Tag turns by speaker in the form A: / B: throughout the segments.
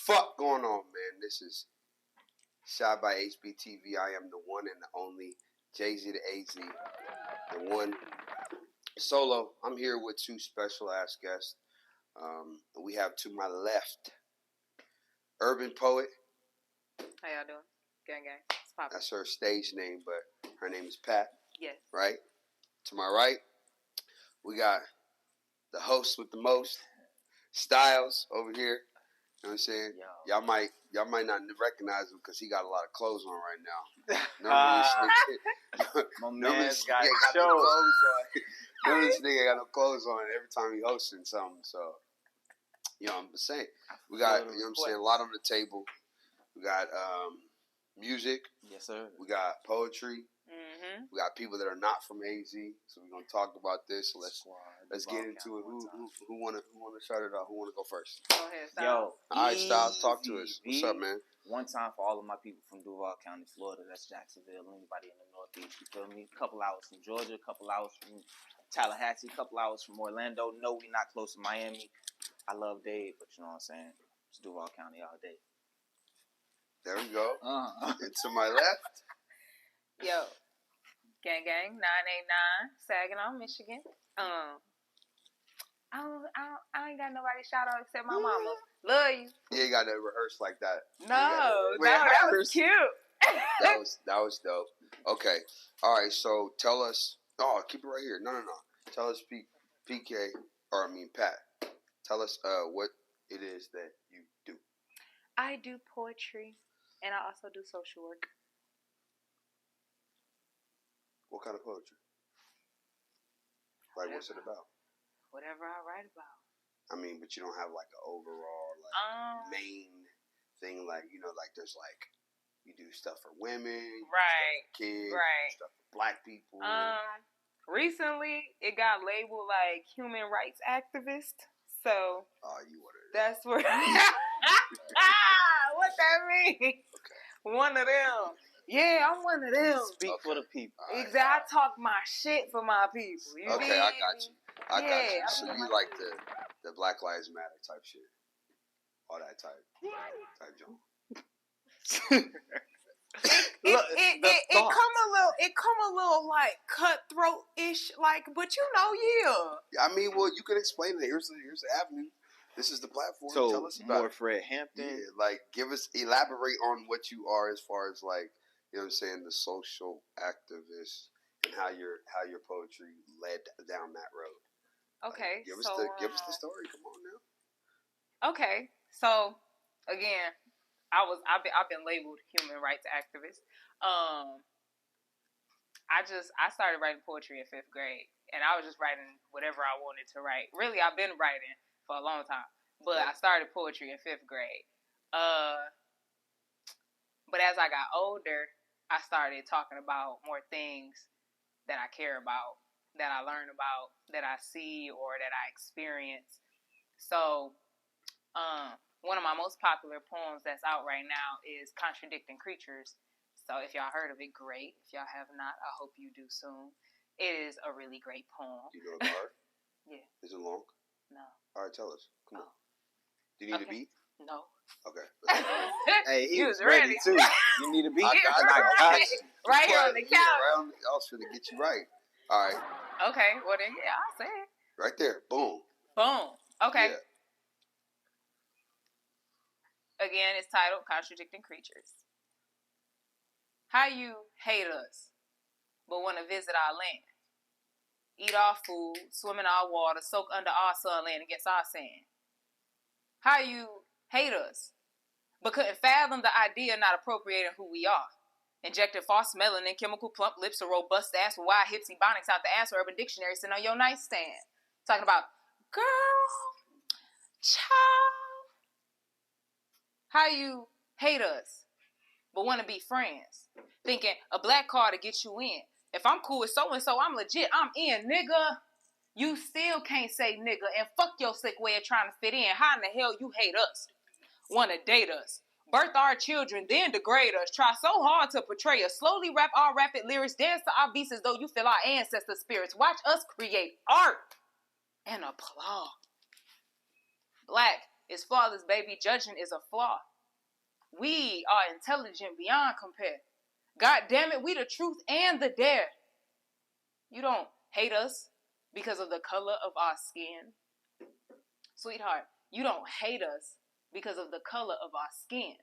A: fuck going on, man? This is Shot by HPTV. I am the one and the only Jay-Z to AZ. The one solo. I'm here with two special ass guests. We have to my left, UrbanPoet.
B: How y'all doing? Gang, gang. It's poppin'.
A: That's her stage name, but her name is Pat.
B: Yes.
A: Right? To my right, we got the host with the most, Styles, over here. You know what I'm saying?
C: Yo.
A: Y'all might not recognize him because he got a lot of clothes on right now.
C: My man's got
A: no
C: shows.
A: Normally this nigga got no clothes on every time he hosting something. So, you know what I'm saying? We got, you know what I'm saying, a lot on the table. We got music.
C: Yes, sir.
A: We got poetry.
B: Mm-hmm.
A: We got people that are not from AZ, so we're gonna talk about this. So let's get into it. Who wanna start it off? Who wanna go first?
B: Go ahead, Styles.
C: Yo,
A: all right, Styles, talk to us. What's up, man?
C: One time for all of my people from Duval County, Florida. That's Jacksonville. Anybody in the Northeast, you feel me? A couple hours from Georgia, a couple hours from Tallahassee, a couple hours from Orlando. No, we not close to Miami. I love Dade, but you know what I'm saying? It's Duval County all day.
A: There we go. And to my left.
B: Yo. Gang, gang, 989, Saginaw, Michigan. I ain't got nobody shout out except my mama. Love you.
A: You ain't got to rehearse like that.
B: No, that was cute.
A: that was dope. Okay. All right. So tell us. Oh, keep it right here. No. Tell us, Pat. Tell us what it is that you do.
B: I do poetry, and I also do social work.
A: What kind of poetry? Like, what's it about?
B: Whatever I write about.
A: I mean, but you don't have like an overall main thing, like, you know, like there's like you do stuff for women,
B: right?
A: Stuff for kids,
B: right?
A: Stuff for black people.
B: Recently it got labeled like human rights activist. So
A: you ordered it.
B: That's where what that mean?
A: Okay.
B: One of them. Yeah, I'm one of them.
C: Speak for the people.
A: Right.
B: Exactly. I talk my shit for my people. You
A: okay,
B: mean?
A: I got you. I got you. So you like the Black Lives Matter type shit, all that type junk.
B: It come a little like cutthroat-ish, like, but you know, yeah.
A: I mean, well, you can explain it. Here's the avenue. This is the platform.
C: So
A: tell us about
C: more Fred Hampton.
A: Yeah, like elaborate on what you are as far as like, you know what I'm saying, the social activist and how your poetry led down that road.
B: Okay,
A: give us the story. Come on now.
B: Okay, so again, I've been labeled human rights activist. I started writing poetry in 5th grade, and I was just writing whatever I wanted to write. Really, I've been writing for a long time, but I started poetry in 5th grade. But as I got older, I started talking about more things that I care about, that I learn about, that I see, or that I experience. So, one of my most popular poems that's out right now is Contradicting Creatures. So if y'all heard of it, great. If y'all have not, I hope you do soon. It is a really great poem.
A: You know the bar?
B: Yeah.
A: Is it long?
B: No.
A: All right, tell us. Come on. Do you need a beat?
B: No.
A: Okay.
C: Hey, he was
B: ready
C: too. You need a beat?
A: I got you.
B: Right here on the couch.
A: I was finna get you right. All right.
B: Okay. Well then, yeah, I'll say it.
A: Right there. Boom.
B: Boom. Okay.
A: Yeah.
B: Again, it's titled Contradicting Creatures. How you hate us, but want to visit our land. Eat our food, swim in our water, soak under our sunland against our sand. How you hate us, but couldn't fathom the idea of not appropriating who we are. Injected false melanin, chemical plump lips, a robust ass with wide hips, ebonics out the ass, Urban Dictionary sitting on your nightstand. Talking about, girl, child. How you hate us, but want to be friends. Thinking a black card to get you in. If I'm cool with so-and-so, I'm legit, I'm in, nigga. You still can't say nigga, and fuck your sick way of trying to fit in. How in the hell you hate us? Want to date us. Birth our children, then degrade us. Try so hard to portray us. Slowly rap our rapid lyrics. Dance to our beats as though you feel our ancestor spirits. Watch us create art and applaud. Black is flawless, baby. Judging is a flaw. We are intelligent beyond compare. God damn it, we the truth and the dare. You don't hate us because of the color of our skin. Sweetheart, you don't hate us because of the color of our skin.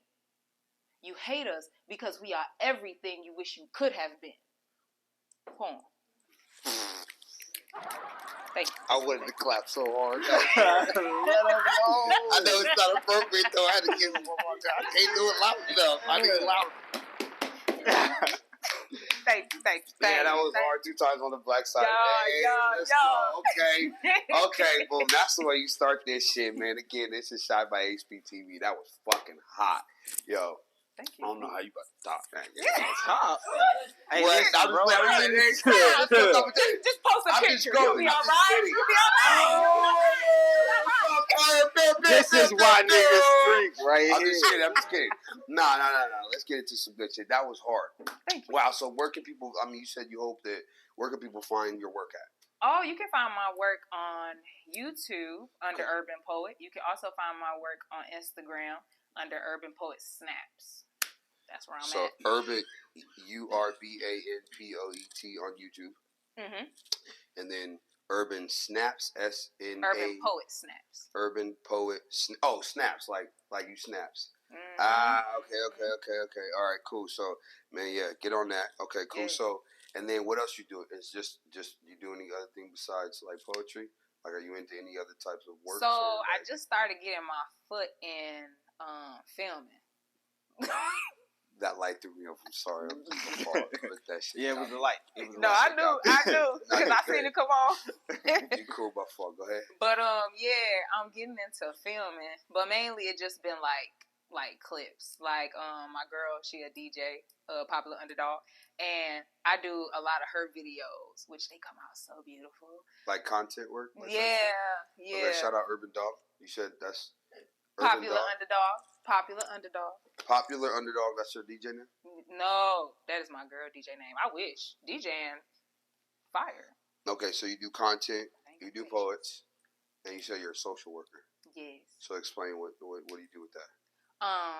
B: You hate us because we are everything you wish you could have been. Poem. Thank you.
A: I wanted to clap so hard. I know it's not appropriate though. I had to give it one more time. I can't do it loud enough. I need louder.
B: Thank you.
A: Yeah, that was hard 2 times on the black side. Let's
B: Yo.
A: go. Okay, boom. That's the way you start this shit, man. Again, this is shot by HPTV. That was fucking hot. Yo.
B: Thank
A: I
B: you.
A: don't know how you about to talk that.
C: Stop. Hey,
A: What?
C: listen,
A: I'm
C: bro.
A: just
B: Just post a
A: I'm
B: picture.
A: just going.
B: You'll be all right. You'll be all right.
A: This is why niggas drink right here. I'm just kidding. No. Let's get into some good shit. That was hard.
B: Thank you.
A: Wow. So where can people? I mean, you said you hope that. Where can people find your work at?
B: Oh, you can find my work on YouTube under UrbanPoet. You can also find my work on Instagram under UrbanPoet Snaps. That's where I'm at.
A: So Urban, UrbanPoet on YouTube.
B: Mm-hmm.
A: And then Urban Snaps, SNA.
B: UrbanPoet Snaps.
A: UrbanPoet. Snaps, like you snaps.
B: Mm-hmm.
A: Okay. All right, cool. So, man, yeah, get on that. Okay, cool.
B: Yeah.
A: So, and then what else you do? It's just you do any other thing besides like poetry? Like, are you into any other types of work?
B: So I just started getting my foot in filming.
A: That light threw me off. I'm sorry. That shit.
C: Yeah, it was a light.
B: No, I knew because I seen it come on.
A: You cool by far. Go ahead.
B: But yeah, I'm getting into filming, but mainly it just been like clips. Like my girl, she a DJ, Popular Underdog, and I do a lot of her videos, which they come out so beautiful.
A: Like content work. Like
B: yeah.
A: Okay, shout out Urban Dog. You said that's
B: Popular Underdog. Popular Underdog.
A: Popular Underdog. That's your DJ name?
B: No, that is my girl DJ name. I wish DJing fire.
A: Okay, so you do content, you do poets, and you say you're a social worker.
B: Yes.
A: So explain what do you do with that?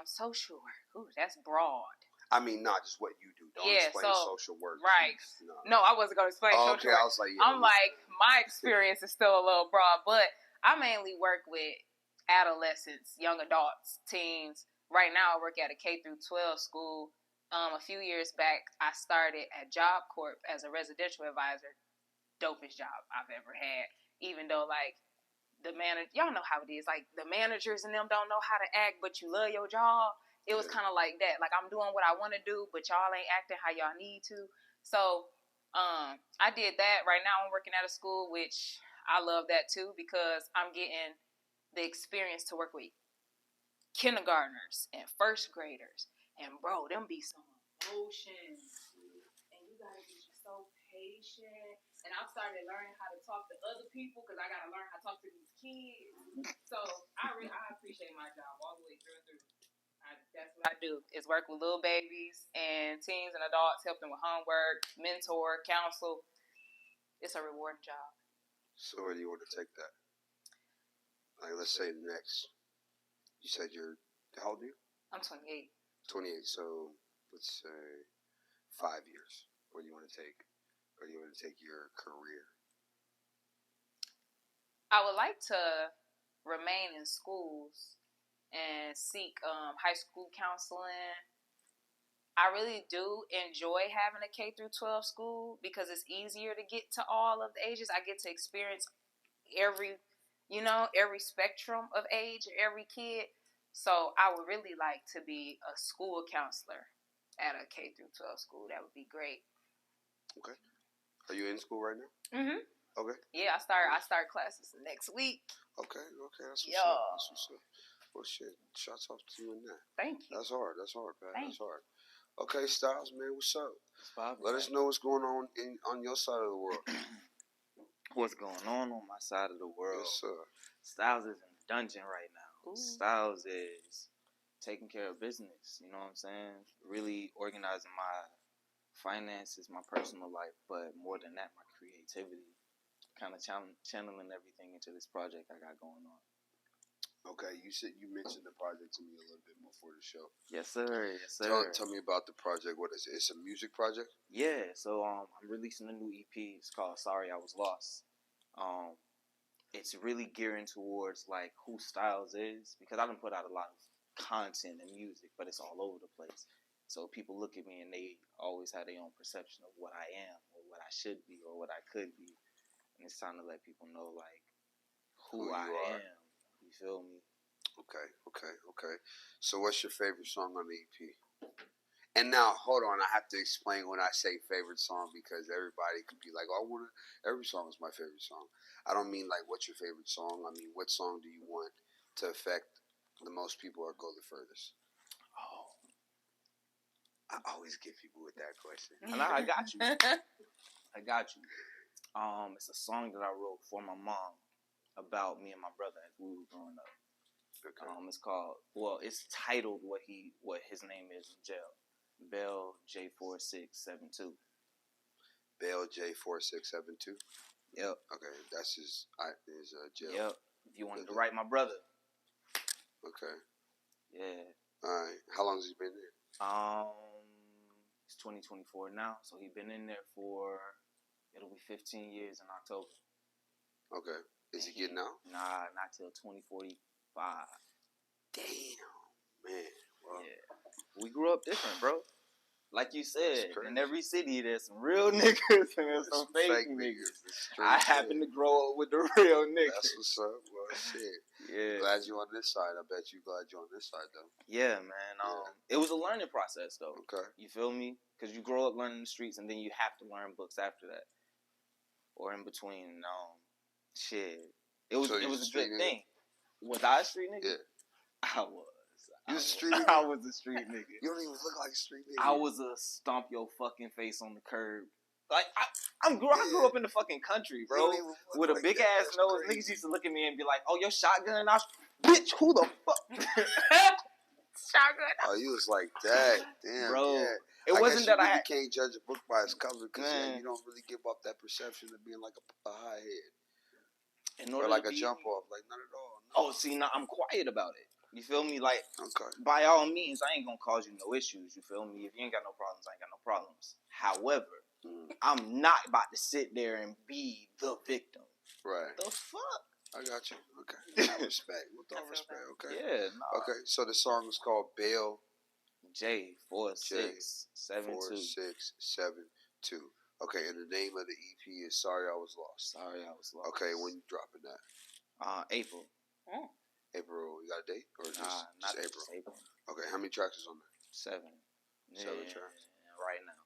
B: Social work. Ooh, that's broad.
A: I mean, not just what you do. Don't explain social work.
B: Right. No, I wasn't going to explain social work.
A: I was like,
B: I'm like, my experience is still a little broad, but I mainly work with adolescents, young adults, teens. Right now, I work at a K through 12 school. A few years back, I started at Job Corp as a residential advisor. Dopest job I've ever had. Even though, like, the manager, y'all know how it is. Like, the managers and them don't know how to act, but you love your job. It was kind of like that. Like, I'm doing what I want to do, but y'all ain't acting how y'all need to. So, I did that. Right now, I'm working at a school, which I love that too, because I'm getting the experience to work with kindergartners and first graders. And bro, them be some emotions. And you gotta be so patient. And I've started learning how to talk to other people because I gotta learn how to talk to these kids. So I appreciate my job all the way through and through. That's what I do, is work with little babies and teens and adults, help them with homework, mentor, counsel. It's a rewarding job.
A: So where do you want to take that? Like, let's say next, you said how old are you?
B: I'm 28.
A: 28, so let's say 5 years. Where do you want to take your career?
B: I would like to remain in schools and seek high school counseling. I really do enjoy having a K through 12 school because it's easier to get to all of the ages. I get to experience every spectrum of age, every kid. So I would really like to be a school counselor at a K through 12 school. That would be great.
A: Okay. Are you in school right now?
B: Mm-hmm.
A: Okay.
B: Yeah, I start classes next week.
A: Okay. That's what's up. Well, shit. Shots off to you in that.
B: Thank you.
A: That's hard, man. That's hard. Okay, Styles, man, what's up? Let us know what's going on on your side of the world.
C: What's going on my side of the world?
A: Yes, sir.
C: Styles is in the dungeon right now.
B: Ooh.
C: Styles is taking care of business. You know what I'm saying? Really organizing my finances, my personal life, but more than that, my creativity. Kind of channeling everything into this project I got going on.
A: Okay, you mentioned the project to me a little bit before the show.
C: Yes, sir. Yes, sir.
A: Tell me about the project. What is it? It's a music project?
C: Yeah, so I'm releasing a new EP. It's called Sorry I Was Lost. It's really gearing towards like who Styles is, because I done put out a lot of content and music, but it's all over the place. So people look at me and they always have their own perception of what I am or what I should be or what I could be. And it's time to let people know like who I am. You feel me?
A: Okay. So what's your favorite song on the EP? And now, hold on, I have to explain when I say favorite song, because everybody could be like, oh, every song is my favorite song. I don't mean like what's your favorite song. I mean, what song do you want to affect the most people or go the furthest?
C: Oh,
A: I always get people with that question.
C: And I got you. I got you. It's a song that I wrote for my mom about me and my brother as we were growing up.
A: Okay.
C: It's called, it's titled what his name is in jail. Bell J4672.
A: Bell J4672.
C: Yep.
A: Okay, that's his jail.
C: Yep. If you wanted to write my brother.
A: Okay.
C: Yeah.
A: All right. How long has he been there?
C: It's 2024 now, so he's been in there for, it'll be 15 years in October.
A: Okay. Is he getting out?
C: Nah, not till 2045.
A: Damn, man. Well,
C: yeah. We grew up different, bro. Like you said, in every city there's some real niggas and there's some fake niggas. I happen to grow up with the real niggas.
A: That's what's up. Well, shit.
C: Yeah.
A: Glad you're on this side. I bet you glad you're on this side, though.
C: Yeah, man. It was a learning process, though.
A: Okay.
C: You feel me? Because you grow up learning the streets and then you have to learn books after that. Or in between. Shit. It was a good thing. Was I a street nigga?
A: Yeah.
C: I was.
A: You was a street nigga?
C: I was a street nigga.
A: You don't even look like a street nigga.
C: I was a stomp your fucking face on the curb. Like, I grew up in the fucking country, bro. With a big ass nose. Crazy. Niggas used to look at me and be like, oh, your shotgun? Bitch, who the fuck?
B: Shotgun.
A: Oh, you was like that. Damn,
C: bro.
A: Yeah.
C: It wasn't that
A: you can't judge a book by its cover, because you don't really give up that perception of being like a high head. Or like a jump off. Like, not at all.
C: No. Oh, see, now I'm quiet about it. You feel me? Like,
A: okay.
C: By all means, I ain't gonna cause you no issues. You feel me? If you ain't got no problems, I ain't got no problems. However, I'm not about to sit there and be the victim.
A: Right.
C: The fuck?
A: I got you. Okay. With all respect. With all respect. Okay.
C: Yeah. Nah.
A: Okay. So the song is called Bell J4672. Okay. And the name of the EP is Sorry I Was Lost.
C: Sorry I Was Lost.
A: Okay. When you dropping that?
C: April.
B: Oh.
A: April. You got a date or just April?
C: Just April.
A: Okay. How many tracks is on there?
C: 7.
A: 7 tracks.
C: Right now.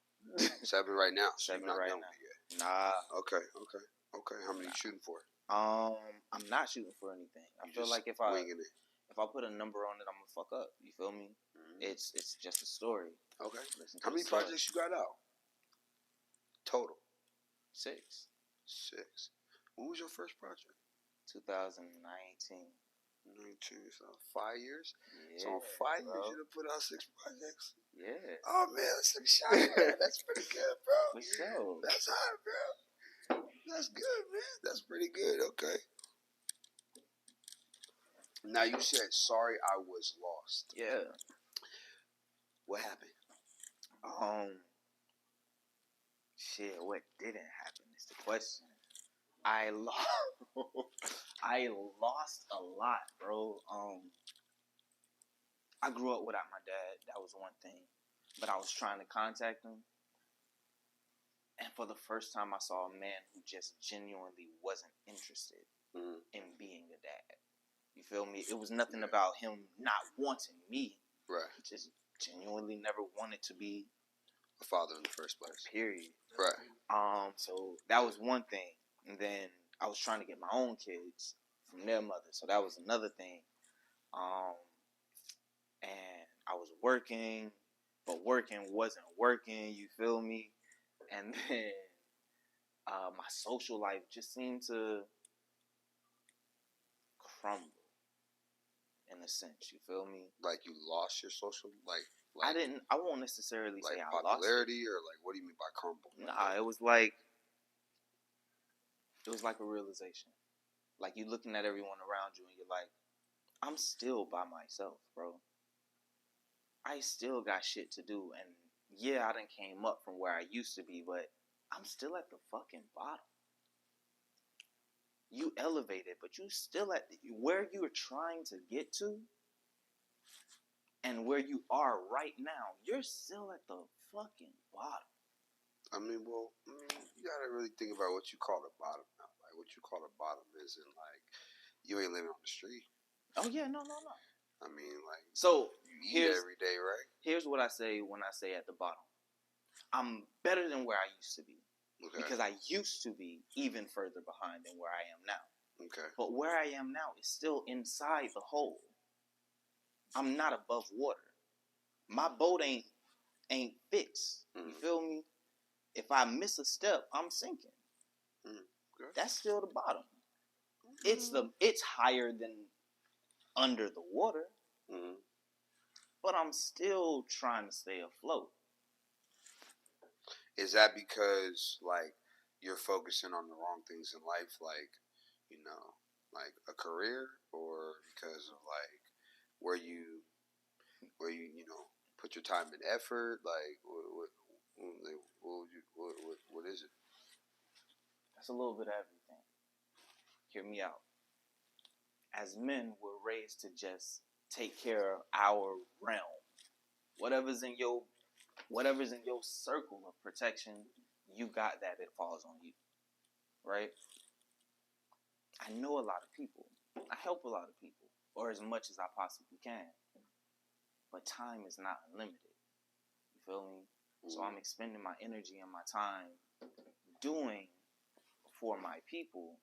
A: 7 right now.
C: 7 right now.
A: Yet.
C: Nah.
A: Okay. How many you shooting for?
C: I'm not shooting for anything. I feel like if I put a number on it, I'm gonna fuck up. You feel me? Mm-hmm. It's just a story.
A: Okay. How many projects you got out? Total.
C: 6.
A: When was your first project?
C: 2019.
A: 19, so 5 years?
C: Yeah,
A: so in 5 years you done put out 6 projects?
C: Yeah.
A: Oh man, that's a shot. That's pretty good, bro.
C: For sure.
A: That's hot, bro. That's good, man. That's pretty good. Okay. Now you said sorry I was lost.
C: Yeah.
A: What happened?
C: Shit, what didn't happen is the question. I lost a lot, bro. I grew up without my dad. That was one thing. But I was trying to contact him. And for the first time, I saw a man who just genuinely wasn't interested in being a dad. You feel me? It was nothing about him not wanting me.
A: Right.
C: He just genuinely never wanted to be
A: a father in the first place.
C: Period.
A: Right.
C: So that was one thing. And then I was trying to get my own kids from their mother. So that was another thing. And I was working, but working wasn't working. You feel me? And then my social life just seemed to crumble in a sense. You feel me?
A: Like you lost your social
C: I won't necessarily say I lost
A: popularity, or like, what do you mean by crumble?
C: Nah, it was like a realization. Like you looking at everyone around you and you're like, I'm still by myself, bro. I still got shit to do, and yeah, I done came up from where I used to be, but I'm still at the fucking bottom. You elevated, but you still at where you're trying to get to, and where you are right now. You're still at the fucking bottom.
A: I mean, well, you gotta really think about what you call the bottom now. Like, what you call the bottom isn't like you ain't living on the street.
C: Oh yeah, no.
A: I mean, like,
C: so
A: you eat every day, right?
C: Here's what I say when I say at the bottom. I'm better than where I used to be. Okay. Because I used to be even further behind than where I am now. Okay. But where I am now is still inside the hole. I'm not above water. My boat ain't fixed. You feel me? If I miss a step, I'm sinking. Okay. That's still the bottom. It's higher than under the water. But I'm still trying to stay afloat.
A: Is that because, like, you're focusing on the wrong things in life, like, you know, like a career, or because of like where you put your time and effort? Like, what is it?
C: That's a little bit of everything. Hear me out. As men, we're raised to just take care of our realm. Whatever's in your circle of protection, you got that. It falls on you, right? I know a lot of people. I help a lot of people, or as much as I possibly can. But time is not unlimited. You feel me? So I'm expending my energy and my time doing for my people,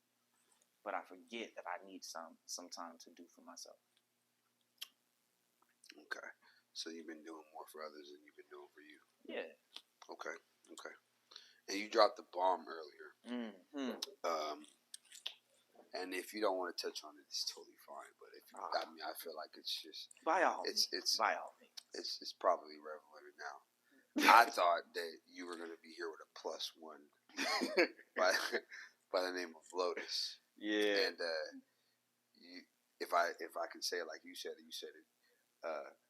C: but I forget that I need some time to do for myself.
A: Okay. So you've been doing more for others than you've been doing for you.
C: Yeah.
A: Okay. And you dropped the bomb earlier. And if you don't want to touch on it, it's totally fine. But if you got me, I feel like it's just
C: by all means.
A: It's probably irrelevant now. I thought that you were going to be here with a +1 by the name of Lotus. Yeah. And if I can say it like you said it.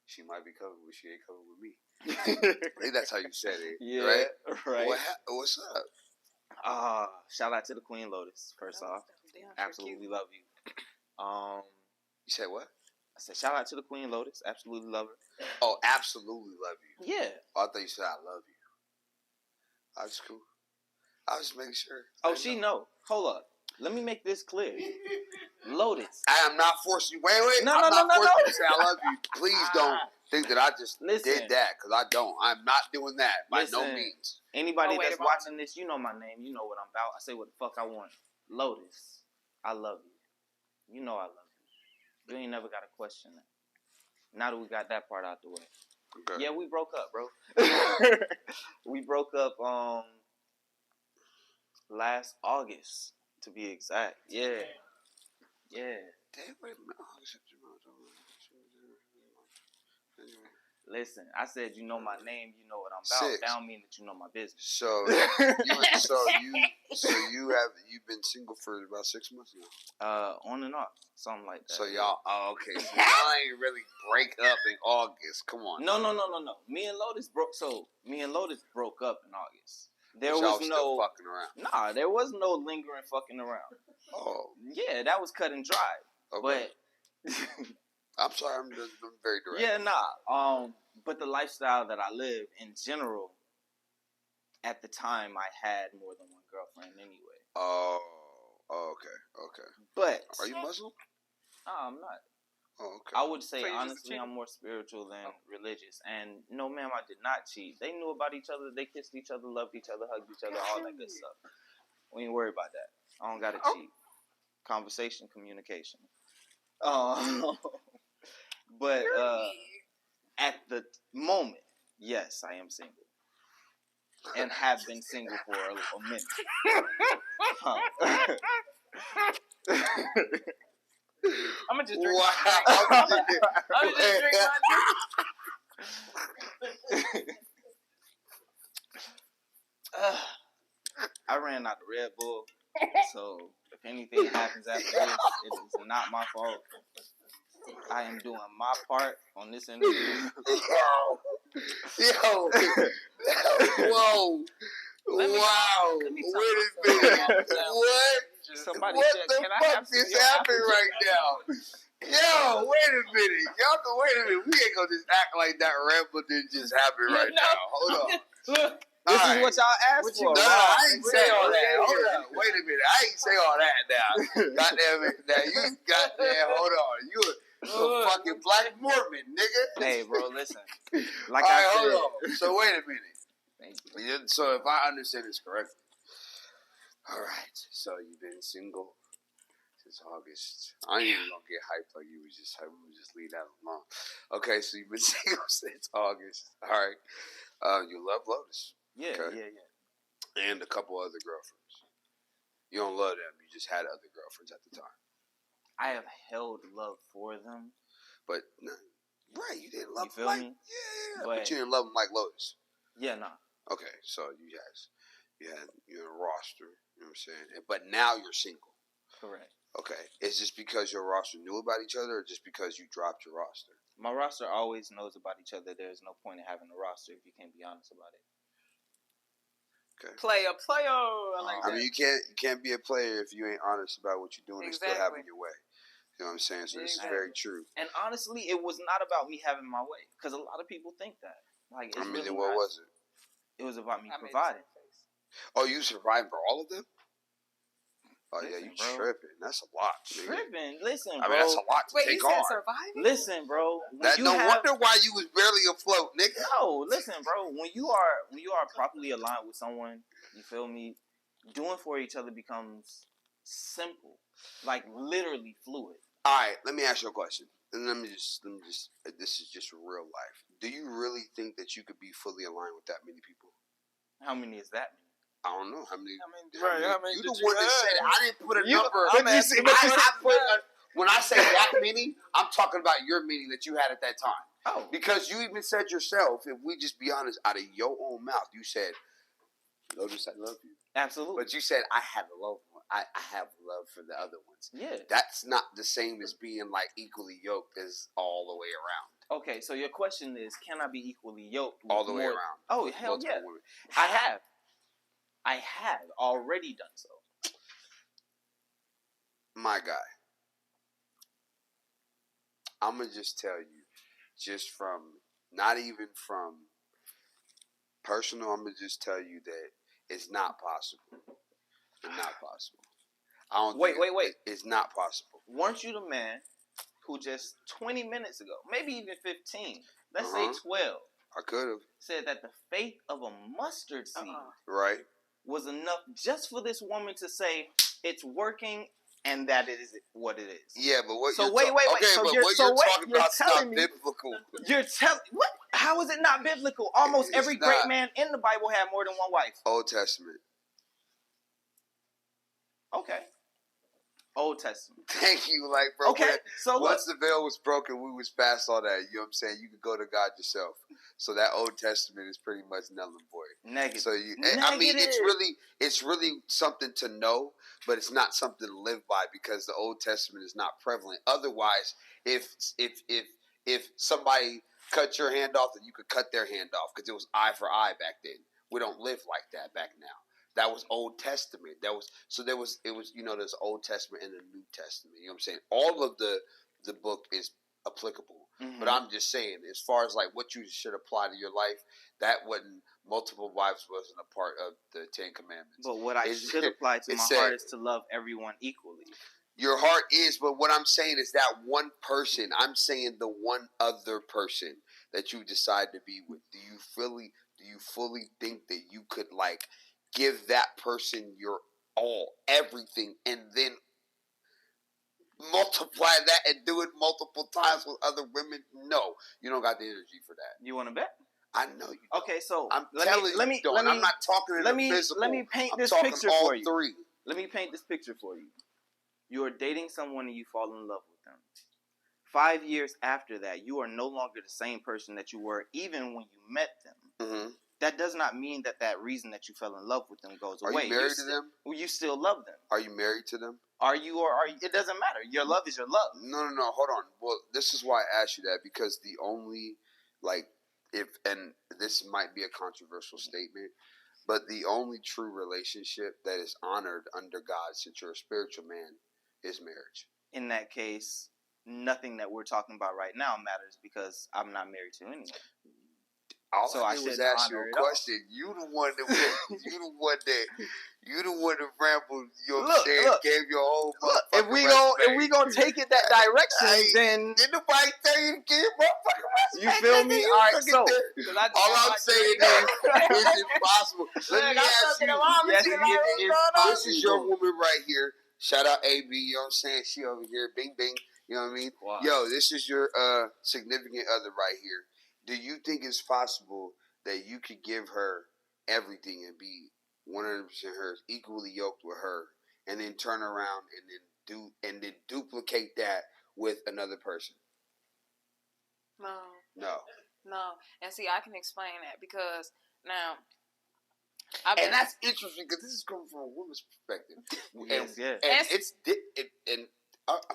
A: She might be coming, but she ain't coming with me. I think that's how you said it. Yeah, right. What's up?
C: Shout out to the Queen Lotus, first off. Absolutely love you.
A: You said what?
C: I said shout out to the Queen Lotus. Absolutely love her.
A: Oh, absolutely love you.
C: Yeah.
A: Oh, I thought you said I love you. That's cool. I was just making sure.
C: Oh, she know. Hold up. Let me make this clear. Lotus.
A: I am not forcing you. Wait. I'm not forcing you to say I love you. Please don't think that I just did that, because I don't. I'm not doing that by no means.
C: Anybody that's watching this, you know my name. You know what I'm about. I say what the fuck I want. Lotus, I love you. You know I love you. You ain't never got to question that. Now that we got that part out the way. Okay. Yeah, we broke up, bro. We broke up last August, to be exact. Yeah. Listen, I said you know my name, you know what I'm about. That don't mean that you know my business.
A: So you've been single for about 6 months now.
C: On and off, something like that.
A: So y'all, okay. So y'all ain't really break up in August. Come on.
C: No. Me and Lotus broke up in August. There
A: was
C: no
A: still fucking around.
C: Nah, there was no lingering fucking around.
A: Oh.
C: Yeah, that was cut and dry. Okay. But
A: I'm sorry, I'm very direct.
C: Yeah, nah. But the lifestyle that I live in general, at the time, I had more than one girlfriend anyway.
A: Oh, okay.
C: But
A: are you Muslim?
C: No, I'm not.
A: Oh, okay.
C: I would say, honestly, I'm more spiritual than religious. And no, ma'am, I did not cheat. They knew about each other. They kissed each other, loved each other, hugged each other, all that good stuff. We ain't worry about that. I don't got to cheat. Conversation, communication. But at the moment, yes, I am single. And have been single for a minute.
B: I'm gonna just drink my drink. I'm just drink my drink.
C: I ran out the Red Bull, so if anything happens after this, it is not my fault. I am doing my part on this interview.
A: Yo. Whoa. Wow. Wait a minute. What?
C: Somebody
A: What
C: said,
A: the
C: can I
A: fuck
C: have some
A: is
C: of your
A: happening
C: apple
A: right
C: juice?"
A: now? Yo, wait a minute. Y'all can wait a minute. We ain't gonna just act like that ramble didn't just happen right now. Hold on.
C: Look, this is what y'all asked for.
A: No,
C: Rob.
A: I ain't say all that. Hold up. Wait a minute. I ain't say all that now. Goddamn it. Now you goddamn hold on. You a fucking black Mormon, nigga.
C: Hey, bro, listen. Like
A: all
C: I
A: right,
C: said.
A: hold on. So wait a minute.
C: Thank you.
A: So if I understand this correctly, all right. So you've been single since August. I ain't even gonna get hyped like you was just hyped. We just leave that alone. Okay, so you've been single since August. All right. You love Lotus.
C: Yeah,
A: Okay.
C: yeah.
A: And a couple other girlfriends. You don't love them. You just had other girlfriends at the time.
C: I have held love for them.
A: But right, you didn't love
C: them
A: like
C: me?
A: Yeah, but you didn't love them like Lotus.
C: Yeah, nah.
A: Okay, so you're in a roster. You know what I'm saying? But now you're single.
C: Correct.
A: Okay, is this because your roster knew about each other, or just because you dropped your roster?
C: My roster always knows about each other. There's no point in having a roster if you can't be honest about it.
A: Okay.
B: Player. I like that.
A: I mean, you can't be a player if you ain't honest about what you're doing and still having your way. You know what I'm saying? So this is very true.
C: And honestly, it was not about me having my way, because a lot of people think that. Like, it's really
A: then what was it?
C: It was about me providing.
A: Oh, you survived for all of them? Oh,
C: listen,
A: yeah, you
C: bro.
A: Tripping. That's a lot.
C: Tripping. Listen, bro.
A: I mean, that's a lot to
B: Wait,
A: take
B: you said
A: on.
B: surviving?
C: Listen, bro.
A: Wonder why you was barely afloat, nigga.
C: No, listen, bro. When you are properly aligned with someone, you feel me? Doing for each other becomes simple, like literally fluid.
A: All right, let me ask you a question. And let me just. This is just real life. Do you really think that you could be fully aligned with that many people?
C: How many is that?
A: I don't know how many.
B: How many
A: You the one that said it. I didn't put a number. When I say that many, I'm talking about your many that you had at that time.
C: Oh,
A: because you even said yourself, if we just be honest, out of your own mouth, you said, "Lotus, I love you."
C: Absolutely.
A: But you said, "I have love. I have love for the other ones."
C: Yeah.
A: That's not the same as being like equally yoked as all the way around.
C: Okay, so your question is, can I be equally yoked with
A: all the way around?
C: Oh, hell yeah.
A: Women.
C: I have already done so.
A: My guy, I'm going to just tell you, just from, not even from personal, I'm going to just tell you that it's not possible. It's not possible. I don't
C: wait.
A: It's not possible.
C: Weren't you the man who just 20 minutes ago, maybe even 15, let's say 12,
A: I could have
C: said that the faith of a mustard seed
A: right
C: was enough just for this woman to say it's working and that it is what it is?
A: Yeah, but what?
C: So wait.
A: Okay,
C: so
A: but
C: you're,
A: what
C: so
A: you're
C: wait,
A: talking
C: you're
A: about is not
C: me,
A: biblical.
C: You're telling what? How is it not biblical? Almost every great man in the Bible had more than one wife.
A: Old Testament.
C: Okay. Old Testament.
A: Thank you, like, bro.
C: Okay, so
A: once the veil was broken, we was past all that. You know what I'm saying? You could go to God yourself. So that Old Testament is pretty much null and void.
C: Negative.
A: So I mean, it's really something to know, but it's not something to live by because the Old Testament is not prevalent. Otherwise, if somebody cut your hand off, then you could cut their hand off because it was eye for eye back then. We don't live like that back now. That was Old Testament. It was there's Old Testament and the New Testament. You know what I'm saying? All of the book is applicable. Mm-hmm. But I'm just saying, as far as like what you should apply to your life, that wasn't multiple wives wasn't a part of the 10 Commandments.
C: But what I should apply to my heart is to love everyone equally. Your
A: heart is, but what I'm saying is that one person. I'm saying the one other person that you decide to be with. Do you fully think that you could like give that person your all, everything, and then multiply that and do it multiple times with other women? No, you don't got the energy for that.
C: You want to bet?
A: I know you don't.
C: Okay, so
A: I'm not talking in the physical.
C: Let me paint this picture for you. Three. Let me paint this picture for you. You are dating someone and you fall in love with them. 5 years after that, you are no longer the same person that you were even when you met them. Mm-hmm. that does not mean that reason that you fell in love with them goes away.
A: Are you married to them?
C: You still love them.
A: Are you married to them?
C: Are you or are you? It doesn't matter. Your love is your love.
A: No. Hold on. Well, this is why I asked you that, because the only, and this might be a controversial statement, but the only true relationship that is honored under God, since you're a spiritual man, is marriage.
C: In that case, nothing that we're talking about right now matters because I'm not married to anyone.
A: So I was asking you a question. You the one that rambled. You know what I'm saying? Gave your whole.
C: If we gonna take it that direction, then
A: did nobody tell you to give your motherfucking
C: you feel me? All right, so
A: all I'm saying is it's impossible. Let me ask you. This is your woman right here. Shout out AB. You know what I'm saying? She over here. Bing bing. You know what I mean? Wow. Yo, this is your significant other right here. Do you think it's possible that you could give her everything and be 100% hers, equally yoked with her, and then turn around and then duplicate that with another person? No.
B: And see, I can explain that because now.
A: And that's interesting because this is coming from a woman's perspective.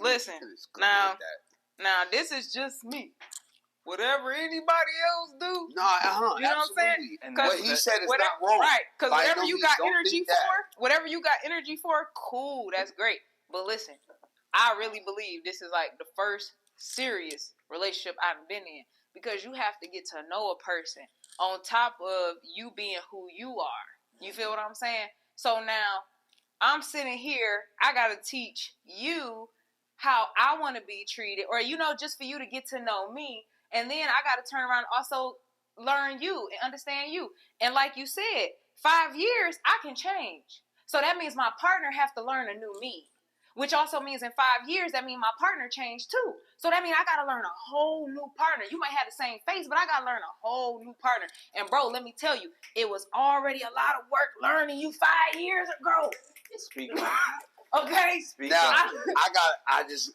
B: Listen, now this is just me. Whatever anybody else do,
A: you know what I'm saying? And what he said is not wrong,
B: right? Because whatever you got energy for, cool, that's great. But listen, I really believe this is like the first serious relationship I've been in, because you have to get to know a person on top of you being who you are. You feel what I'm saying? So now I'm sitting here, I gotta teach you how I want to be treated, or just for you to get to know me. And then I got to turn around and also learn you and understand you. And like you said, 5 years, I can change. So that means my partner has to learn a new me, which also means in 5 years, that means my partner changed too. So that means I got to learn a whole new partner. You might have the same face, but I got to learn a whole new partner. And bro, let me tell you, it was already a lot of work learning you 5 years ago.
C: Speak.
B: Okay.
C: Speak
A: now,
C: on.
A: I don't got
B: time to sit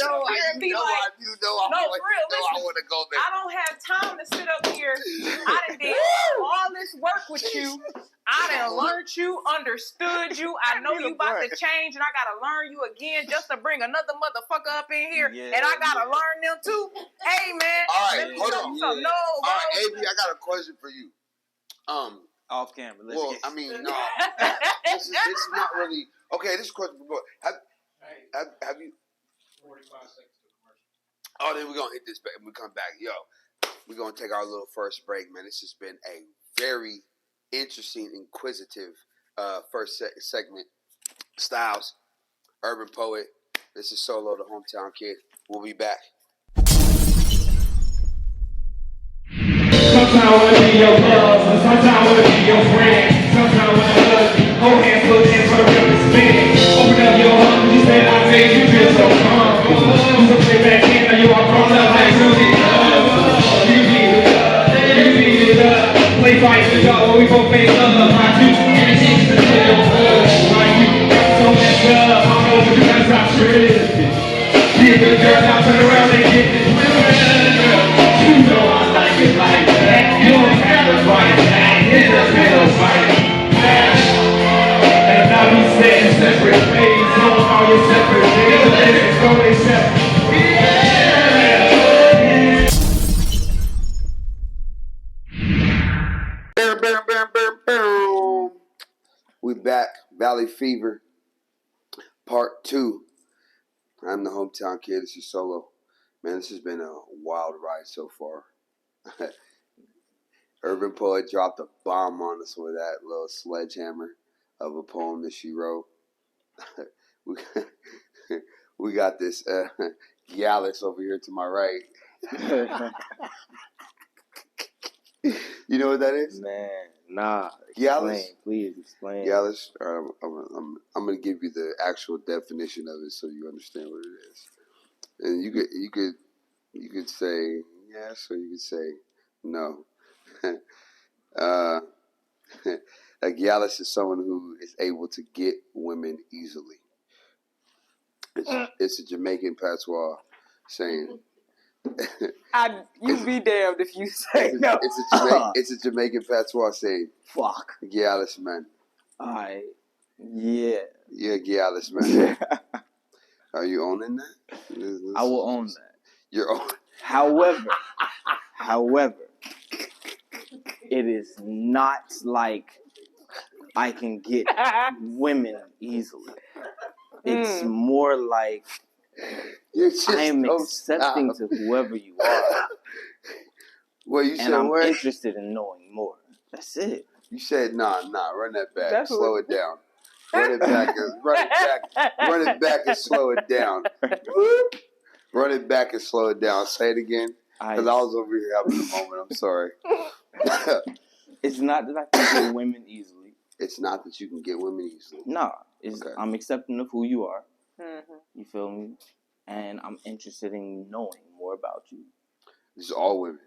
B: up here and be like,
A: I want to go there.
B: I don't have time to sit up here. I done did all this work with you. I done learned you, understood you. I know you about to change, and I got to learn you again just to bring another motherfucker up in here. Yeah, and I got to learn them too. Hey, man.
A: All right, hold on.
B: All
A: right, AB, I got a question for you.
C: Off camera.
A: No. This is not really. Okay, this is a question for both. Have you? 45 seconds to commercial. Oh, then we're gonna hit this back and we come back. Yo, we're gonna take our little first break, man. This has been a very interesting, inquisitive first segment. Styles, UrbanPoet. This is Solo, the hometown kid. We'll be back.
D: Sometimes I wanna be your love, sometimes I wanna be your friend. Sometimes I wanna hug you, hold hands, put hands, turn up and spin. Open up your heart, you said I made you feel so comfortable. So play back in, now you are grown up like you need love. You need love. Play fight the dog, we both make love. My juice, and it takes to feel your blood. My you, so messed up, I'm over you, that's how tripping. Be a good girl, now turn around and get this women. You know I like it like that. You don't have the right thing. It just feels right. And now we setting separate ways. On all your separate days. Let's go, they separate.
A: Boom. We back. Valley Fever, Part 2. I'm the hometown kid. This is Solo. Man, this has been a wild ride so far. UrbanPoet dropped a bomb on us with that little sledgehammer of a poem that she wrote. We got this Gallus over here to my right. You know what that is?
E: Man, nah.
A: Gallus?
E: Please explain.
A: Gallus, I'm going to give you the actual definition of it so you understand what it is. And you could say yes or you could say no. A Gallus is someone who is able to get women easily. It's a Jamaican patois saying.
C: You be damned if you say no.
A: It's a Jamaican patois saying.
C: Fuck.
A: Gialis man.
C: Alright. Yeah.
A: Yeah, Gialis man. Are you owning that?
C: I will own that.
A: You're owning.
C: However, it is not like I can get women easily. It's more like I am accepting to whoever you are.
A: Well, you said
C: I'm
A: what?
C: interested in knowing more. That's it.
A: You said nah, run that back. Slow it down. Run it back and slow it down. Run it back and slow it down. Say it again. Because I was over here having a moment. I'm sorry.
C: It's not that I can get women easily.
A: It's not that you can get women easily.
C: Nah. I'm accepting of who you are. You feel me? And I'm interested in knowing more about you.
A: It's all women.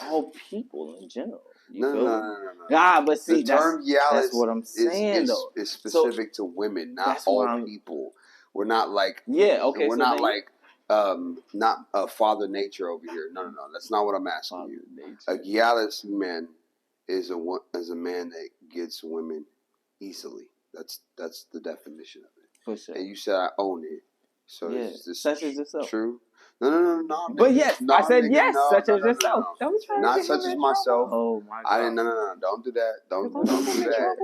C: All people in general.
A: No.
C: But see,
A: the term
C: that's what I'm saying, though.
A: It's specific to women, not all people. We're not like we're not like not Father Nature over here. No. That's not what I'm asking you. A Gialis man is a man that gets women easily. That's the definition of it.
C: For sure.
A: And you said I own it. So is this
C: such as yourself.
A: True? No.
C: But yes, I said yes, such as yourself.
A: Not such as myself.
C: Oh my God.
A: No. Don't do that. Don't do that.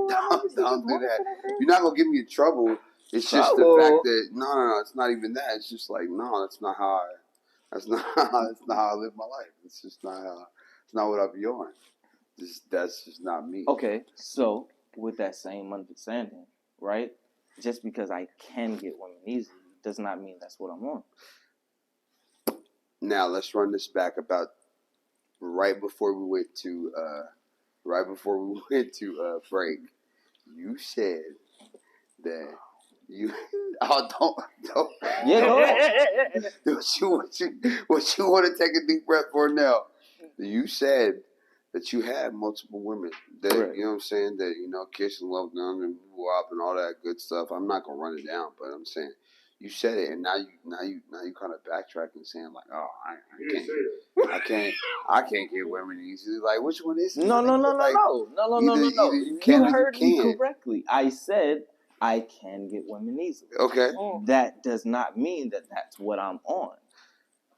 A: Don't do that. You're not gonna get me in trouble. It's just the fact that no. It's not even that. It's just like no. That's not how I live my life. It's just not how. It's not what I be on. That's just not me.
C: Okay, so with that same understanding, right? Just because I can get women easily does not mean that's what I'm on.
A: Now let's run this back about right before we went to break. You said that you don't
C: Yeah, go ahead.
A: what you want to take a deep breath for now. You said that you had multiple women that you know what I'm saying, that kiss and love them and move up and all that good stuff. I'm not gonna run it down, but I'm saying you said it, and now you kind of backtracking, saying like, oh, I can't get women easily. Like, which one is it?
C: No.
A: You can
C: you heard me
A: can't.
C: correctly. I said I can get women easily.
A: Okay.
C: That does not mean that that's what I'm on.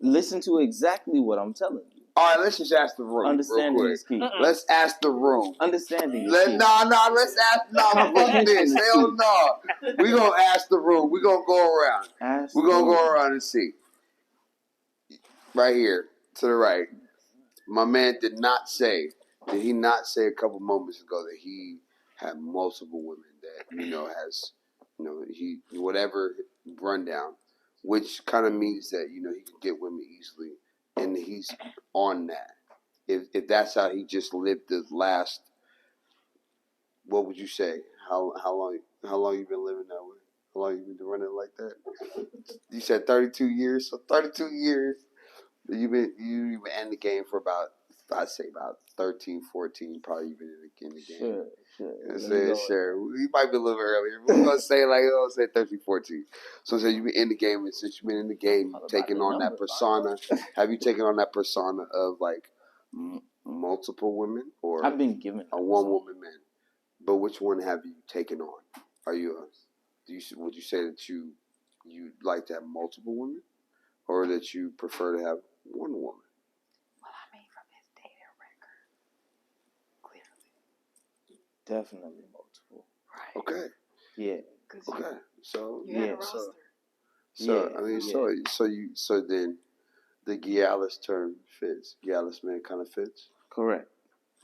C: Listen to exactly what I'm telling you.
A: All right, let's just ask the room.
C: Understanding is key.
A: Let's ask the room.
C: Understanding is key.
A: Let's ask. Fuck this. Hell no. We're going to ask the room. We're going to go around. We're going to go around and see. Right here, to the right. My man did he not say a couple moments ago that he had multiple women that, has, he, whatever rundown, which kind of means that, he can get women easily. And he's on that. If that's how he just lived the last, what would you say? How long you been living that way? How long you been running like that? You said 32 years. So 32 years. You've been in the game for about 13, 14. Probably you've been in the game. Sure. We might be a little earlier. We're gonna say 13, 14. So you've been in the game, and since you've been in the game, taking on that persona. Have you taken on that persona of like multiple women, or
C: I've been given
A: a one-woman man? But which one have you taken on? Would you say that you like to have multiple women, or that you prefer to have one woman?
B: Well, I mean, from his dating record, clearly.
C: Definitely multiple.
B: Right.
A: Okay.
C: Yeah.
A: Okay. So
B: you had a roster.
A: So then the Gialis term fits. Gialis man kind of fits.
C: Correct.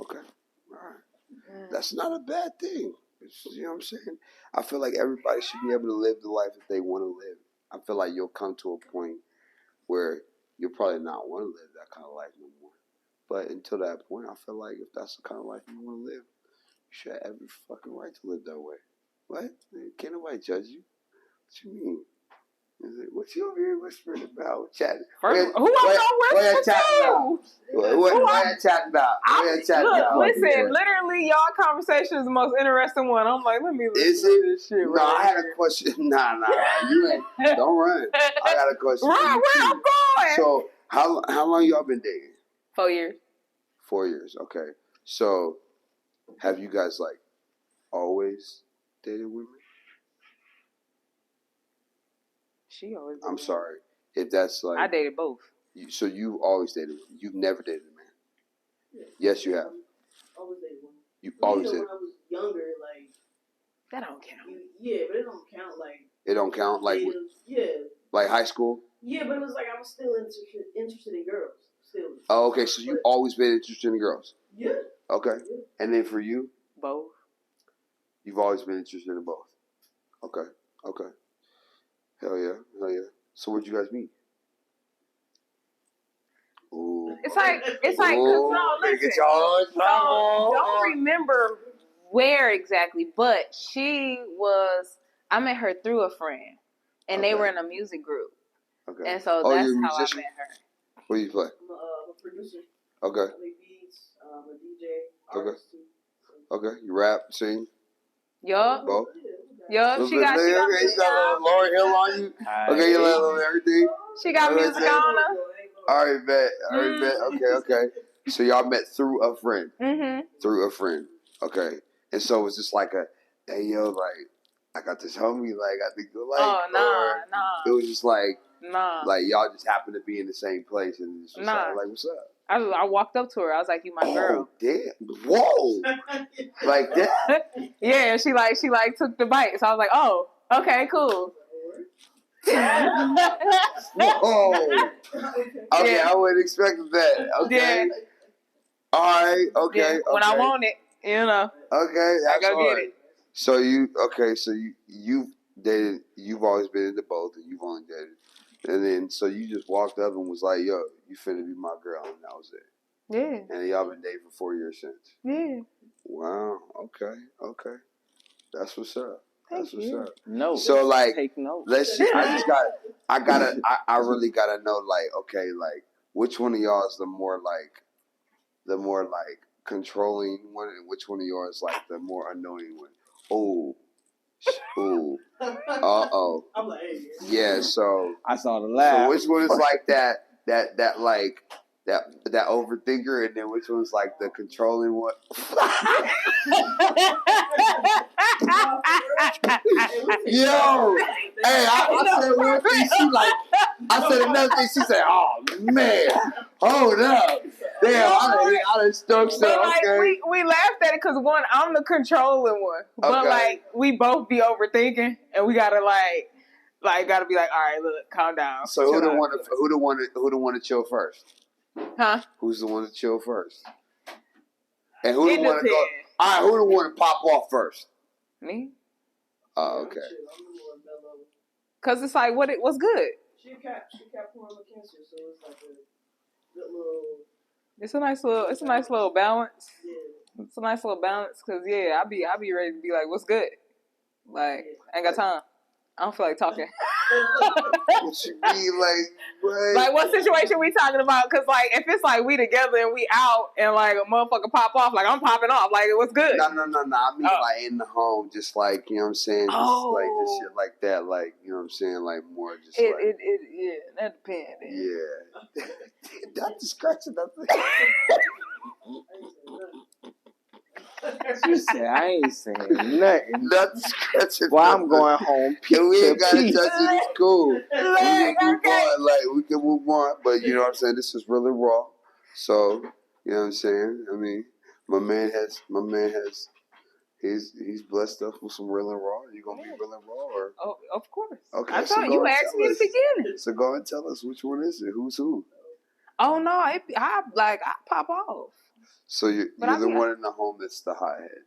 A: Okay. All right. That's not a bad thing. You know what I'm saying? I feel like everybody should be able to live the life that they want to live. I feel like you'll come to a point where you'll probably not want to live that kind of life no more. But until that point, I feel like if that's the kind of life you want to live, you should have every fucking right to live that way. What? Can't nobody judge you. What you mean? What you over here whispering about? Chatting.
B: First, who I'm not whispering to?
A: What you chatting about?
B: Listen, literally, y'all conversation is the most interesting one. I'm like, let me listen to this shit.
A: No, I had a question. Nah, you ain't. Don't run. I got a question.
B: Run, where I'm going?
A: So, how long y'all been dating?
B: 4 years.
A: 4 years. Okay. So, have you guys like always dated women?
B: She always.
A: I'm sorry if that's like.
B: I dated both.
A: So you've always dated. You've never dated a man. Yeah. Yes, you have.
F: Always dated one.
A: You always dated.
F: When I was younger, like
B: that don't count.
F: Yeah, but it don't count like.
A: It don't count like.
F: Yeah.
A: Like high school.
F: Yeah, but it was like I was still interested in girls. Still.
A: Oh, okay. So you've always been interested in girls.
F: Yeah.
A: Okay.
F: Yeah.
A: And then for you.
B: Both.
A: You've always been interested in both. Okay. Okay. Hell yeah. So where'd you guys meet? Ooh.
B: It's like, cause no, listen. Don't remember where exactly, but I met her through a friend, and they were in a music group.
A: Okay.
B: And so that's how I met her.
A: What do you play?
F: I'm a producer.
A: Okay.
F: I play beats. I'm a DJ.
A: Okay.
F: Artiste.
A: Okay. You rap, sing?
B: Yup.
A: Both?
B: Yup. She got
A: you got a little Lauryn Hill on you? Okay, you got a little everything?
B: She got music on her.
A: Alright, bet. Okay. So y'all met through a friend.
B: Mm-hmm.
A: Through a friend. Okay. And so it was just like hey yo, like, I got this homie, like, I think you like.
B: Oh, nah.
A: It was just like,
B: nah.
A: Like, y'all just happened to be in the same place and just was like, what's up?
B: I walked up to her. I was like, you my girl.
A: Damn. Whoa. Like that?
B: Yeah, she took the bite. So I was like, oh, okay, cool.
A: Whoa. Okay, yeah. I wouldn't expect that. Okay.
B: Yeah.
A: All right. Okay.
B: Yeah. When I want it,
A: Okay.
B: I go get it.
A: So you've dated, you've always been into both, and you've only dated. And then, so you just walked up and was like, yo, you finna be my girl, and that was it.
B: Yeah.
A: And y'all been dating for 4 years since.
B: Yeah.
A: Wow. Okay. That's what's up. That's what's up.
C: No.
A: So like,
C: take notes.
A: let's see. I really gotta know, like, okay, like, which one of y'all is the more like controlling one, and which one of y'all is like the more annoying one? Ooh. Uh-oh.
F: I'm like, hey.
A: Yeah, so
C: I saw the laugh.
A: So which one is like that overthinker, and then which one's like the controlling one? Yo, hey, I said one thing. I said another thing. She said, "Oh man, hold up, damn, I done stuck so." Okay,
B: we laughed at it because one, I'm the controlling one, but like we both be overthinking, and we gotta gotta be like, all right, look, calm down.
A: So who the one to chill first?
B: Huh?
A: Who's the one to chill first? And who the one to go? All right, who the one to pop off first?
B: Me.
A: Oh, okay.
B: Cause it's like, what's good?
F: She Capricorn with Cancer, so it's like a good little.
B: It's a nice little balance.
F: Yeah.
B: It's a nice little balance, cause I be ready to be like, what's good? Like, I ain't got time. I don't feel like talking.
A: What you mean, like, what?
B: Like, what situation we talking about? Because, like, if it's like we together and we out and, like, a motherfucker pop off, like, I'm popping off. Like, what's good?
A: No. I mean, like, in the home, just like, you know what I'm saying? Just like this shit like that. Like, you know what I'm saying? Like, more just
B: yeah, that depends.
A: Yeah. That's scratching nothing.
C: She said, I ain't saying nothing.
A: Nothing scratching.
C: Well, I'm going home.
A: We ain't got to touch it. It's cool. We can move on. But, you know what I'm saying? This is really raw. So, you know what I'm saying? I mean, my man has, he's blessed us with some real and raw. You gonna be real and raw, or?
B: Oh, of course.
A: Okay.
B: I thought you asked me in the beginning.
A: So go and tell us, which one is it? Who's who?
B: Oh no, I pop off.
A: So you're the one in the home that's the hothead.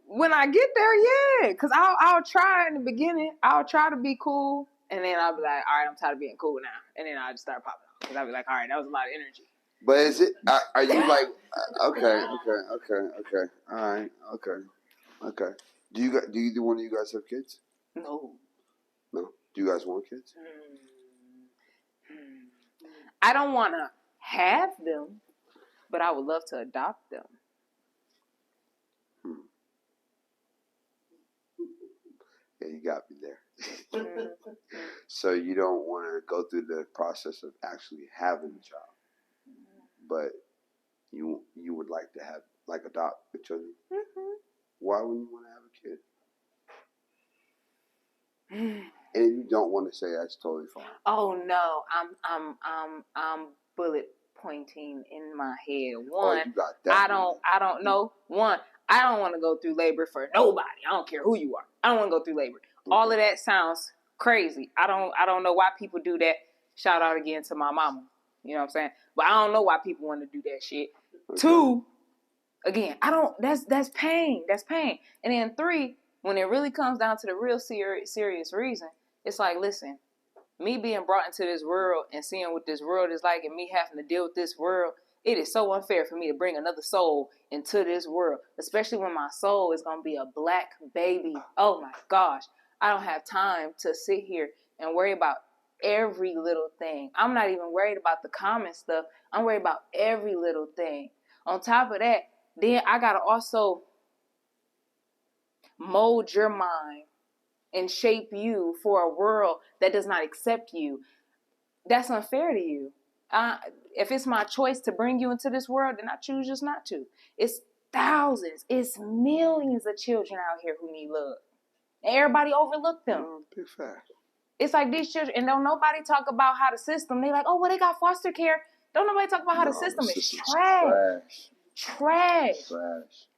B: When I get there, yeah, because I'll try in the beginning. I'll try to be cool, and then I'll be like, all right, I'm tired of being cool now, and then I'll just start popping off because I'll be like, all right, that was a lot of energy.
A: But is it? Are you like? Okay. All right. Okay. Do either one of you guys have kids?
B: No.
A: Do you guys want kids?
B: I don't want to have them, but I would love to adopt them.
A: Yeah, you got me there. So you don't want to go through the process of actually having a child, but you would like to have, like, adopt the children. Why would you want to have a kid? And if you don't want to say, that's totally fine.
B: Oh no, I'm bullet pointing in my head. One,
A: you got that.
B: I don't know. One, I don't want to go through labor for nobody. I don't care who you are. I don't want to go through labor. All of that sounds crazy. I don't know why people do that. Shout out again to my mama. You know what I'm saying? But I don't know why people want to do that shit. Okay. 2, again, that's pain. That's pain. And then 3, when it really comes down to the real serious reason, it's like, listen, me being brought into this world and seeing what this world is like and me having to deal with this world, it is so unfair for me to bring another soul into this world, especially when my soul is going to be a black baby. Oh my gosh. I don't have time to sit here and worry about every little thing. I'm not even worried about the common stuff. I'm worried about every little thing. On top of that, then I got to also mold your mind and shape you for a world that does not accept you. That's unfair to you. If it's my choice to bring you into this world, then I choose just not to. It's thousands, it's millions of children out here who need love. And everybody overlooked them.
A: Big fact.
B: It's like these children, and don't nobody talk about how the system, they like, oh, well, they got foster care. Don't nobody talk about how the system is trash.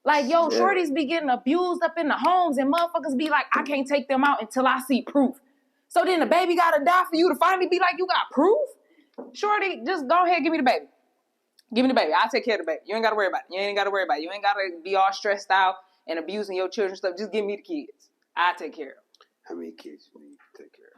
B: Like, yo, shorties be getting abused up in the homes, and motherfuckers be like, I can't take them out until I see proof. So then the baby gotta die for you to finally be like, you got proof? Shorty, just go ahead, give me the baby. Give me the baby. I'll take care of the baby. You ain't gotta worry about it. You ain't gotta worry about it. You ain't gotta be all stressed out and abusing your children and stuff. Just give me the kids. I'll take care of them.
A: How many kids do you need to take care of?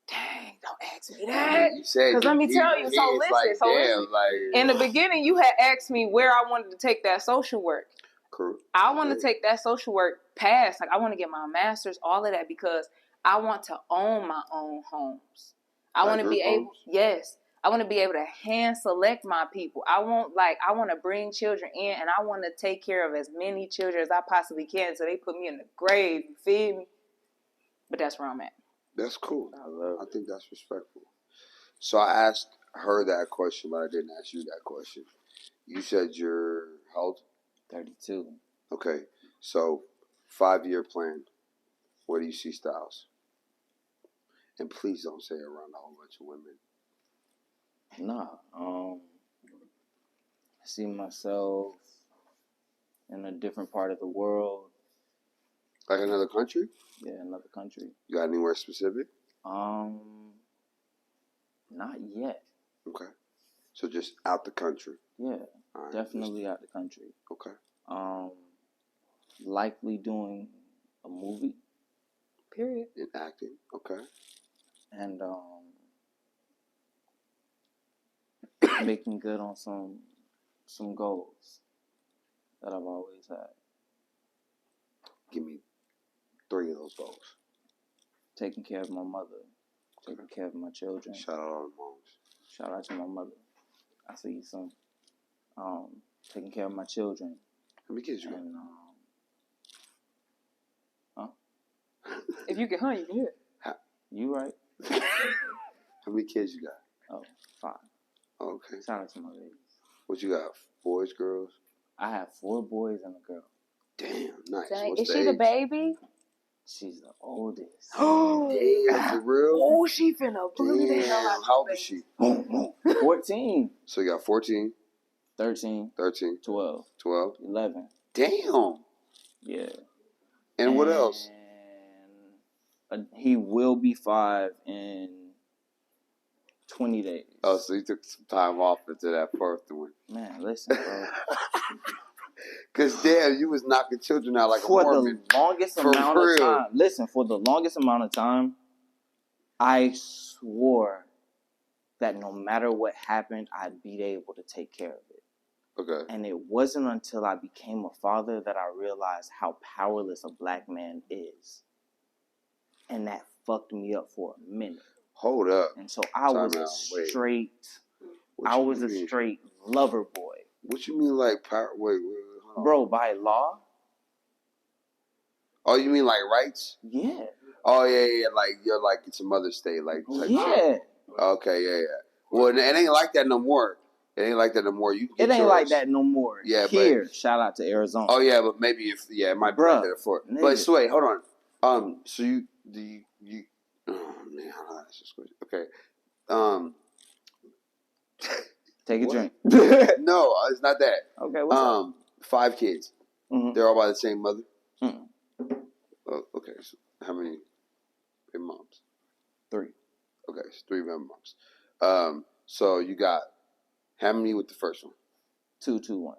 B: Dang, don't ask me that.
A: Because
B: let me tell you, so listen. In the beginning, you had asked me where I wanted to take that social work.
A: Cool.
B: I want to take that social work past. Like, I want to get my master's, all of that, because I want to own my own homes. I want to be able, I want to be able to hand select my people. I want to bring children in, and I want to take care of as many children as I possibly can so they put me in the grave. You feel me? But that's where I'm at.
A: That's cool. I think that's respectful. So I asked her that question, but I didn't ask you that question. You said you're how old?
C: 32.
A: Okay. So 5-year plan. Where do you see Styles? And please don't say around a whole bunch of women.
C: Nah. I see myself in a different part of the world.
A: Like another country?
C: Yeah, another country.
A: You got anywhere specific?
C: Not yet.
A: Okay. So just out the country?
C: Yeah, right, definitely out the country.
A: Okay.
C: Likely doing a movie.
B: Period.
A: In acting. Okay.
C: And making good on some goals that I've always had.
A: Give me 3 of those goals.
C: Taking care of my mother. Taking care of my children.
A: Shout out all the moms.
C: Shout out to my mother. I see you soon. Taking care of my children.
A: How many kids you got?
B: If you can hunt, you can hear.
C: You right.
A: How many kids you got?
C: Oh, 5.
A: Okay.
C: Shout out to my babies.
A: What you got? Boys, girls?
C: I have 4 boys and a girl.
A: Damn, nice.
B: Dang, is she the baby?
C: She's the oldest.
B: Oh,
A: damn, for real?
B: Oh, she finna bully the hell out of
A: How old is she?
C: 14.
A: So you got 14?
C: 13. 12. 11.
A: Damn.
C: Yeah.
A: And what else?
C: He will be 5 in 20 days.
A: Oh, so you took some time off into that first one.
C: Man, listen, bro.
A: Because, damn, you was knocking children out like
C: for
A: a Mormon.
C: the longest amount of time. Listen, for the longest amount of time, I swore that no matter what happened, I'd be able to take care of it.
A: Okay.
C: And it wasn't until I became a father that I realized how powerless a black man is. And that fucked me up for a minute.
A: Hold up.
C: And so I was a straight lover boy.
A: What you mean like power? Wait, hold on.
C: Bro, by law?
A: Oh, you mean like rights?
C: Yeah.
A: Oh, yeah. Like, you're like, it's a mother state. Like, type
C: yeah.
A: Shit. Okay, yeah. Well, it ain't like that no more. It ain't like that no more. You
C: it ain't
A: yours.
C: like that no more.
A: Yeah,
C: here, shout out to Arizona.
A: Oh, yeah, but maybe it might be like that before. But so wait, hold on. So you oh man, how do I ask this question? Okay.
C: Take a drink.
A: No, it's not that.
C: Okay, what's up?
A: 5 kids.
C: Mm-hmm.
A: They're all by the same mother?
C: Mm-hmm.
A: Oh, okay, so how many moms?
C: 3.
A: Okay, so 3 moms. So you got how many with the first one?
C: 2, 2, 1.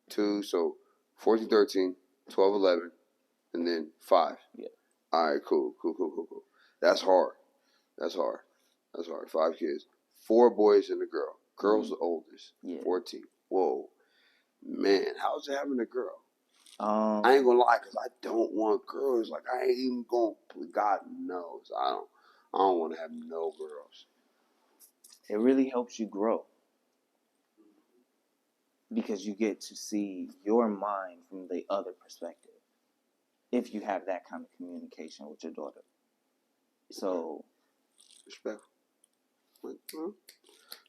A: 2, so 14, 13, 12, 11, and then 5.
C: Yeah.
A: All right, cool. That's hard. 5 kids. 4 boys and a girl. Girl's the oldest. Yeah. 14. Whoa. Man, how's it having a girl? I ain't gonna lie, because I don't want girls. Like, I ain't even gonna, God knows. I don't want to have no girls.
C: It really helps you grow. Because you get to see your mind from the other perspective. If you have that kind of communication with your daughter. So.
A: Respectful.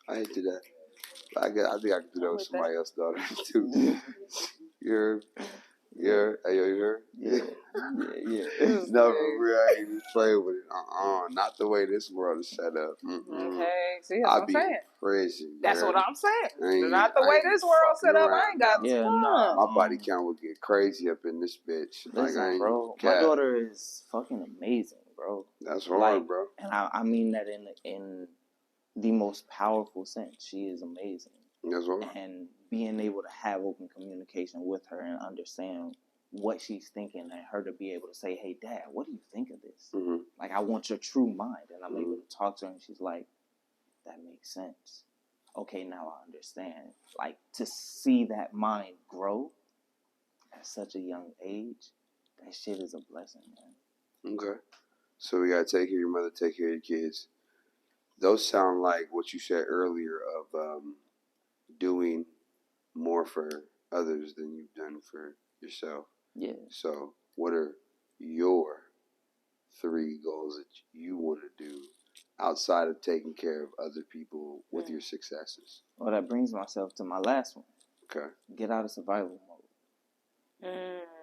A: I hate to do that. I think I can do that with somebody else's daughter too. You're, hey, yo, you heard? Yeah. No, for real, I ain't even playing with it. Not the way this world is set up.
B: Okay, see, that's what I'm saying.
A: Prison,
B: that's what I'm saying. Not the way this world set up. I ain't got time.
A: My body count would get crazy up in this bitch.
C: Listen, bro, my daughter is fucking amazing, bro.
A: That's hard, bro.
C: And I mean that in the most powerful sense. She is amazing.
A: That's right.
C: And being able to have open communication with her and understand what she's thinking, and her to be able to say, "Hey, Dad, what do you think of this?
A: Mm-hmm.
C: Like, I want your true mind." And I'm able to talk to her, and she's like, "That makes sense. Okay, now I understand." Like, to see that mind grow at such a young age, that shit is a blessing, man.
A: Okay. So we gotta take care of your mother, take care of your kids. Those sound like what you said earlier of doing more for others than you've done for yourself.
C: Yeah.
A: So what are your 3 goals that you want to do outside of taking care of other people with your successes?
C: Well, that brings myself to my last one.
A: Okay.
C: Get out of survival mode.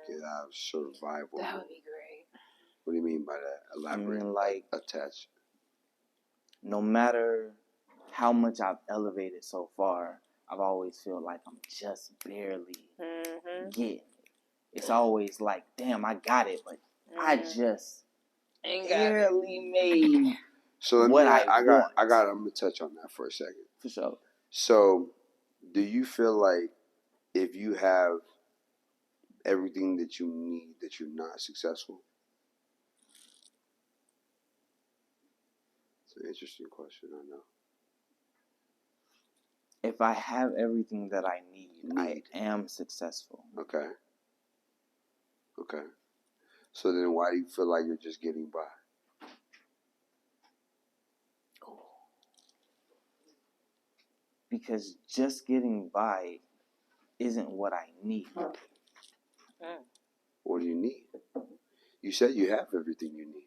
A: Get out of survival
B: That
A: mode.
B: would be great.
A: What do you mean by that? Elaborate.
C: I mean, like,
A: attach.
C: No matter how much I've elevated so far, I've always feel like I'm just barely getting it. It's always like, damn, I got it, but I just barely made what I want.
A: I'm gonna touch on that for a second.
C: For sure.
A: So, do you feel like if you have everything that you need, that you're not successful? It's an interesting question, I know.
C: If I have everything that I need, I am successful.
A: Okay. So then why do you feel like you're just getting by?
C: Because just getting by isn't what I need.
A: What do you need? You said you have everything you need.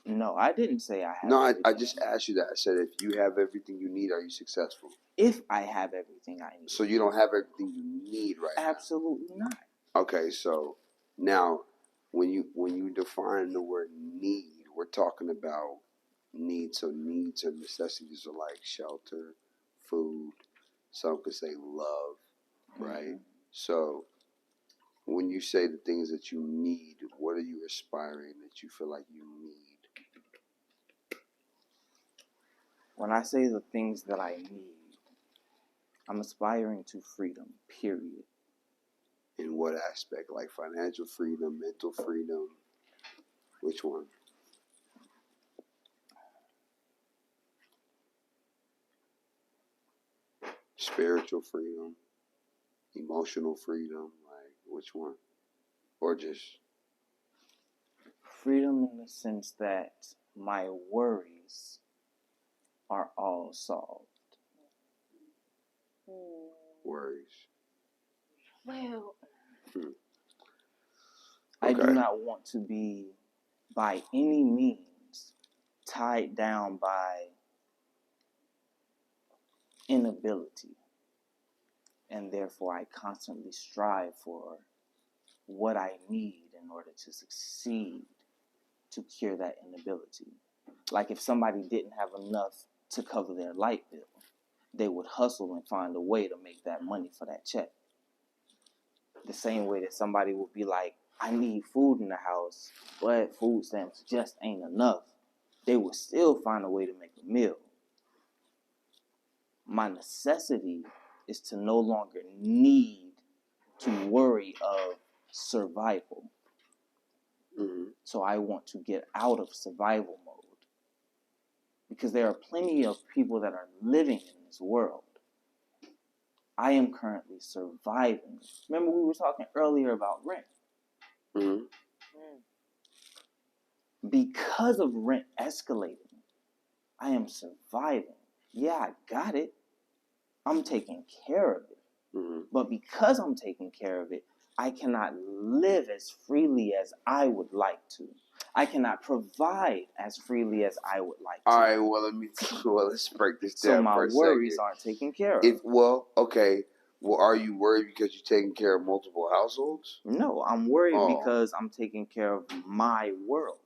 C: No, I didn't say I have
A: everything. I just asked you that. I said, if you have everything you need, are you successful?
C: If I have everything I need.
A: So you don't have everything you need right now?
C: Absolutely not. Okay,
A: so now when you define the word need, we're talking about needs. So needs or necessities are like shelter, food. Some could say love, right? So when you say the things that you need, what are you aspiring that you feel like you need?
C: When I say the things that I need, I'm aspiring to freedom, period.
A: In what aspect? Like financial freedom, mental freedom? Which one? Spiritual freedom? Emotional freedom? Like, which one? Or just
C: Freedom in the sense that my worries are all solved.
A: Worries.
B: Well,
C: I do
A: Okay.
C: not want to be by any means tied down by inability. And therefore, I constantly strive for what I need in order to succeed to cure that inability. Like if somebody didn't have enough to cover their light bill, they would hustle and find a way to make that money for that check. The same way that somebody would be like, I need food in the house, but food stamps just ain't enough. They would still find a way to make a meal. My necessity is to no longer need to worry of survival. So I want to get out of survival mode. Because there are plenty of people that are living in this world. I am currently surviving. Remember we were talking earlier about rent. Because of rent escalating, I am surviving. Yeah, I got it. I'm taking care of it. But because I'm taking care of it, I cannot live as freely as I would like to. I cannot provide as freely as I would like to.
A: All right, well, let's break this down
C: So my
A: for a
C: worries
A: second.
C: aren't taken care of.
A: Okay. Well, are you worried because you're taking care of multiple households?
C: No, I'm worried because I'm taking care of my world.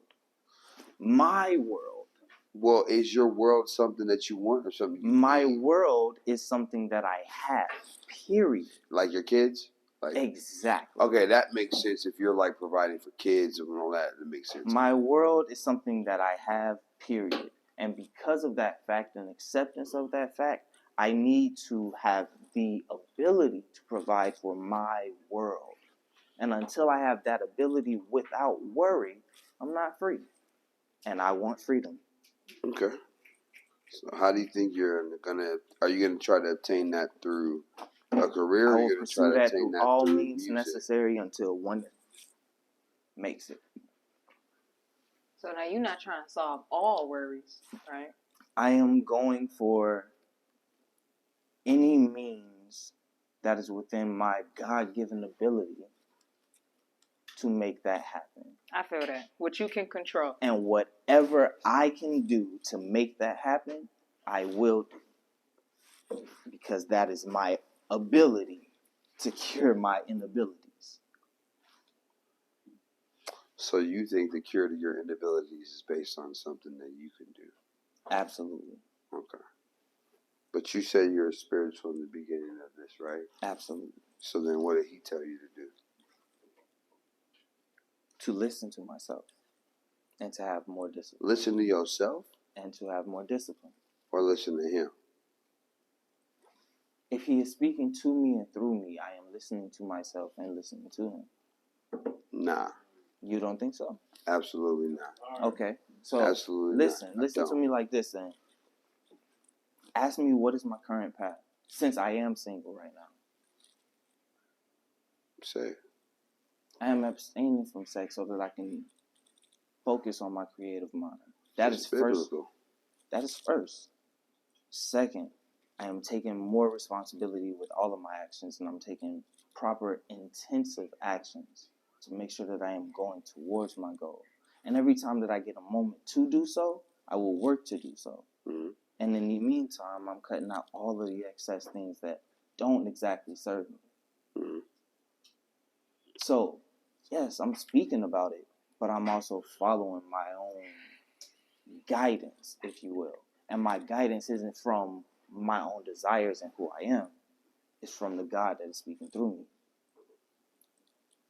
C: My world.
A: Well, is your world something that you want or something you
C: My
A: need?
C: world is something that I have, period.
A: Like your kids? Like,
C: exactly.
A: Okay, that makes sense. If you're like providing for kids and all that, it makes sense.
C: My world is something that I have, period. And because of that fact and acceptance of that fact, I need to have the ability to provide for my world. And until I have that ability without worry, I'm not free. And I want freedom.
A: Okay. So how do you think are you gonna try to obtain that through a career?
C: I
A: Or
C: will
A: are you gonna
C: pursue
A: try to
C: that
A: obtain
C: through
A: that
C: all
A: through
C: means
A: music?
C: necessary until one makes it.
B: so now you're not trying to solve all worries, right?
C: I am going for any means that is within my God-given ability to make that happen.
B: I feel that. What you can control.
C: And whatever I can do to make that happen, I will do. Because that is my ability to cure my inabilities.
A: So you think the cure to your inabilities is based on something that you can do?
C: Absolutely.
A: Okay. But you said you're spiritual in the beginning of this, right?
C: Absolutely.
A: So then what did he tell you to do?
C: To listen to myself and to have more discipline.
A: Listen to yourself?
C: And to have more discipline.
A: Or listen to him?
C: If he is speaking to me and through me, I am listening to myself and listening to him.
A: Nah.
C: You don't think so?
A: Absolutely not.
C: Okay. So
A: absolutely
C: listen
A: not.
C: to me like this then. Ask me what is my current path, since I am single right now.
A: Say.
C: I am abstaining from sex so that I can focus on my creative mind. That is first. That is first. Second, I am taking more responsibility with all of my actions, and I'm taking proper intensive actions to make sure that I am going towards my goal. And every time that I get a moment to do so, I will work to do so.
A: Mm-hmm.
C: And in the meantime, I'm cutting out all of the excess things that don't exactly serve me.
A: Mm-hmm.
C: So, yes, I'm speaking about it, but I'm also following my own guidance, if you will. And my guidance isn't from my own desires and who I am. It's from the God that is speaking through me.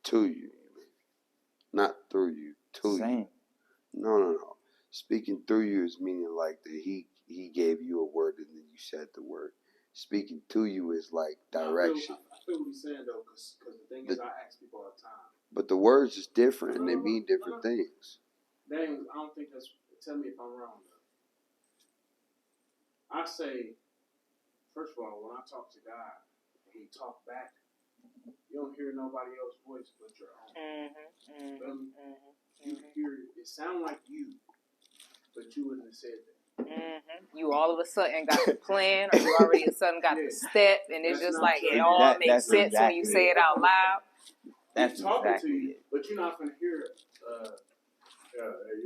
A: To you. Not through you. To
C: Same.
A: you. No. Speaking through you is meaning like that he gave you a word and then you said the word. Speaking to you is like direction.
F: I feel what he's saying though, because the thing is, I ask people all the time.
A: But the words is different and they mean different things.
F: I don't think that's. Tell me if I'm wrong though. I say, first of all, when I talk to God, and He talk back,
G: You don't hear nobody else's voice but your own. You hear it sound like you, but you wouldn't have said that.
B: You all of a sudden got the plan, or you already sudden got the step, and it's just like it all makes sense when you say it out loud.
C: That's
G: talking
C: exactly
G: to you,
C: it.
G: but you're not gonna hear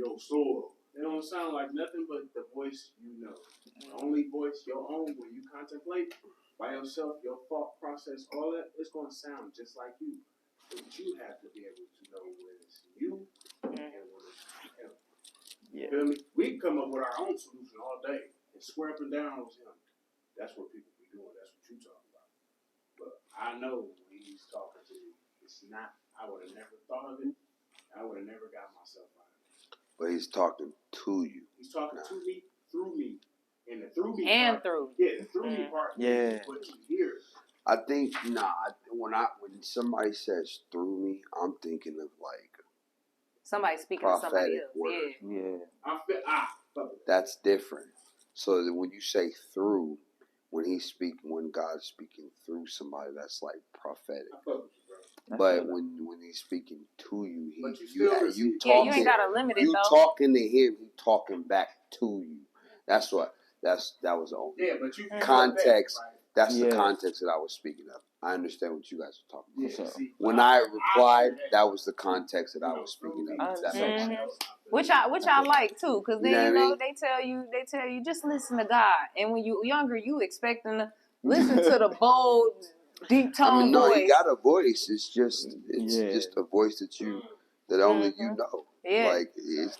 G: your soul. It don't sound like nothing but the voice you know. The only voice, your own, when you contemplate by yourself, your thought process, all that, it's gonna sound just like you. But you have to be able to know when it's you and when it's him.
C: Yeah.
G: Feel me? We come up with our own solution all day and swear up and down with him. That's what people be doing. That's what you talking about. But I know when he's talking to me, it's not. I would have never thought of it. I would have never got myself out of it.
A: But he's talking to you.
G: He's talking to me, through me, and the through me
B: And
G: part.
B: through.
G: Yeah, the through me part.
C: Yeah.
G: Is what you hear.
A: I think when somebody says through me, I'm thinking of like
B: Somebody speaking to somebody
A: prophetic
B: else.
A: word.
B: Yeah.
G: I feel
A: That's different. So that when you say through, when God's speaking through somebody, that's like prophetic.
G: I feel with you, bro.
A: But when he's speaking to you,
B: You ain't gotta limit it
A: you
B: though.
A: talking to him, he talking back to you. That was the only
G: but you
A: context.
G: That, right?
A: That's the context that I was speaking of. I understand what you guys are talking about.
G: Yeah,
A: So
G: see,
A: when I replied, that was the context that I was speaking of. That makes sense.
B: Which I like too, because then
A: You know what I
B: they tell you just listen to God, and when you younger, you expecting to listen to the bold, deep tone
A: no,
B: voice.
A: he got a voice. It's just a voice that only you know.
B: Yeah.
A: Like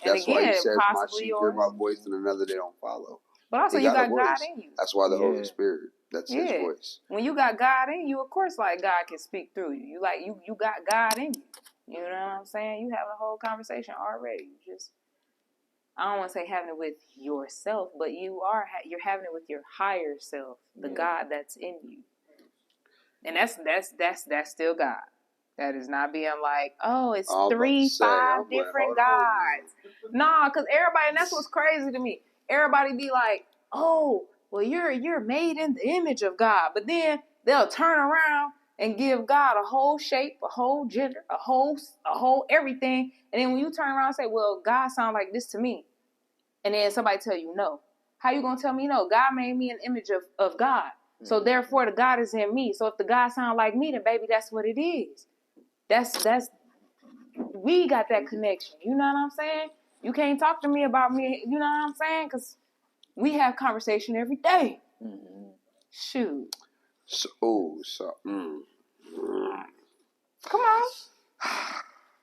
A: that's why he says, "My sheep hear my voice, and another they don't follow."
B: But also, you got God in you.
A: That's why the Holy Spirit. That's his voice.
B: When you got God in you, of course, like God can speak through you. You got God in you. You know what I'm saying? You having a whole conversation already. You just, I don't want to say having it with yourself, but you're having it with your higher self, the God that's in you. And that's still God. That is not being like, oh, it's 3-5 different gods. Nah, because everybody, and that's what's crazy to me. Everybody be like, oh, well, you're made in the image of God. But then they'll turn around and give God a whole shape, a whole gender, a whole everything. And then when you turn around and say, well, God sounds like this to me. And then somebody tell you no. How you going to tell me no? God made me an image of God. So therefore the God is in me. So if the God sound like me, then baby, that's what it is. We got that connection. You know what I'm saying? You can't talk to me about me. You know what I'm saying? Because we have conversation every day. Shoot.
A: Come
B: on.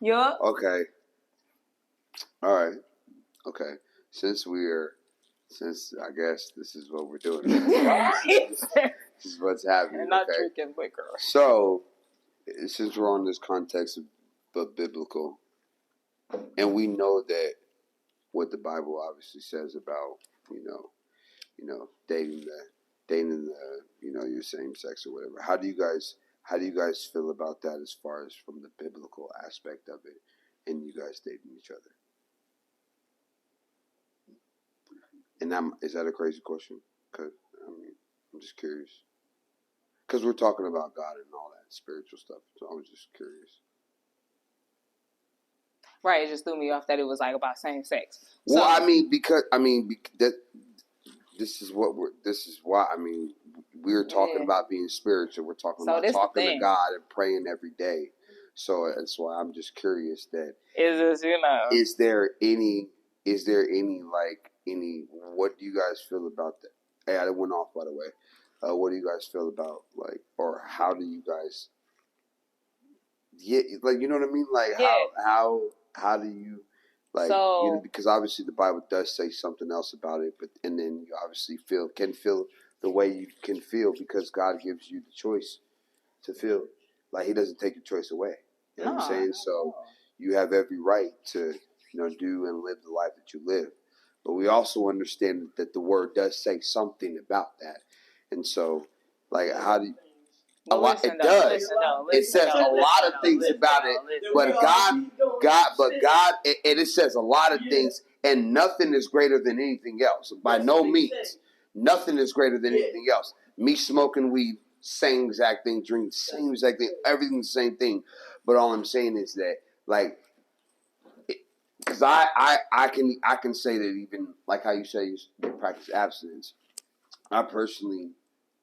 B: Yup.
A: Okay. All right. Okay. Since I guess this is what we're doing. This is what's happening.
B: And not drinking liquor.
A: So, since we're on this context of biblical, and we know that what the Bible obviously says about, dating your same sex or whatever. How do you guys feel about that as far as from the biblical aspect of it and you guys dating each other? And is that a crazy question? Because, I'm just curious. Because we're talking about God and all that spiritual stuff. So I was just curious.
B: Right, it just threw me off that it was like about same sex.
A: Well, this is why we're talking about being spiritual. We're talking about talking to God and praying every day. So that's why I'm just curious that is there any what do you guys feel about that? Hey, I went off by the way. What do you guys feel about or how do you guys? Yeah, you know what I mean. How do you because obviously the Bible does say something else about it, and then you obviously can feel the way you can feel because God gives you the choice to feel. He doesn't take your choice away. You know what I'm saying? So you have every right to do and live the life that you live. But we also understand that the word does say something about that. And so, how do you... It does. It says a lot of things about it. But God, and it says a lot of things, and nothing is greater than anything else. By no means. Nothing is greater than anything else. Me smoking weed same exact thing, drink the same exact thing, everything's the same thing. But all I'm saying is that, like, because I can say that even like how you say you practice abstinence. I personally,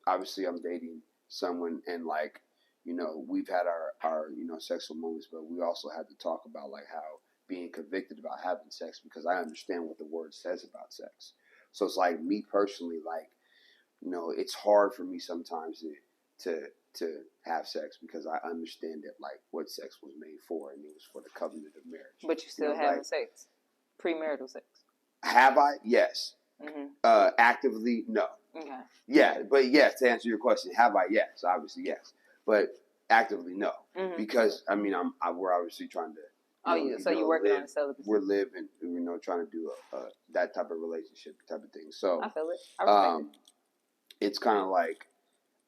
A: obviously, I'm dating someone, and like, we've had our sexual moments, but we also had to talk about like how being convicted about having sex, because I understand what the word says about sex. So it's like me personally, like, it's hard for me sometimes to have sex, because I understand that like what sex was made for, and it was for the covenant of marriage.
B: But you still having sex, premarital sex.
A: Have I? Yes. Mm-hmm. Actively, no. Okay. Yeah, but yes, to answer your question, have I? Yes, obviously yes, but actively no, because I mean we're obviously trying to. So you're working on celibacy. We're living, trying to do that type of relationship type of thing. So
B: I feel it. I respect it.
A: It's kind of like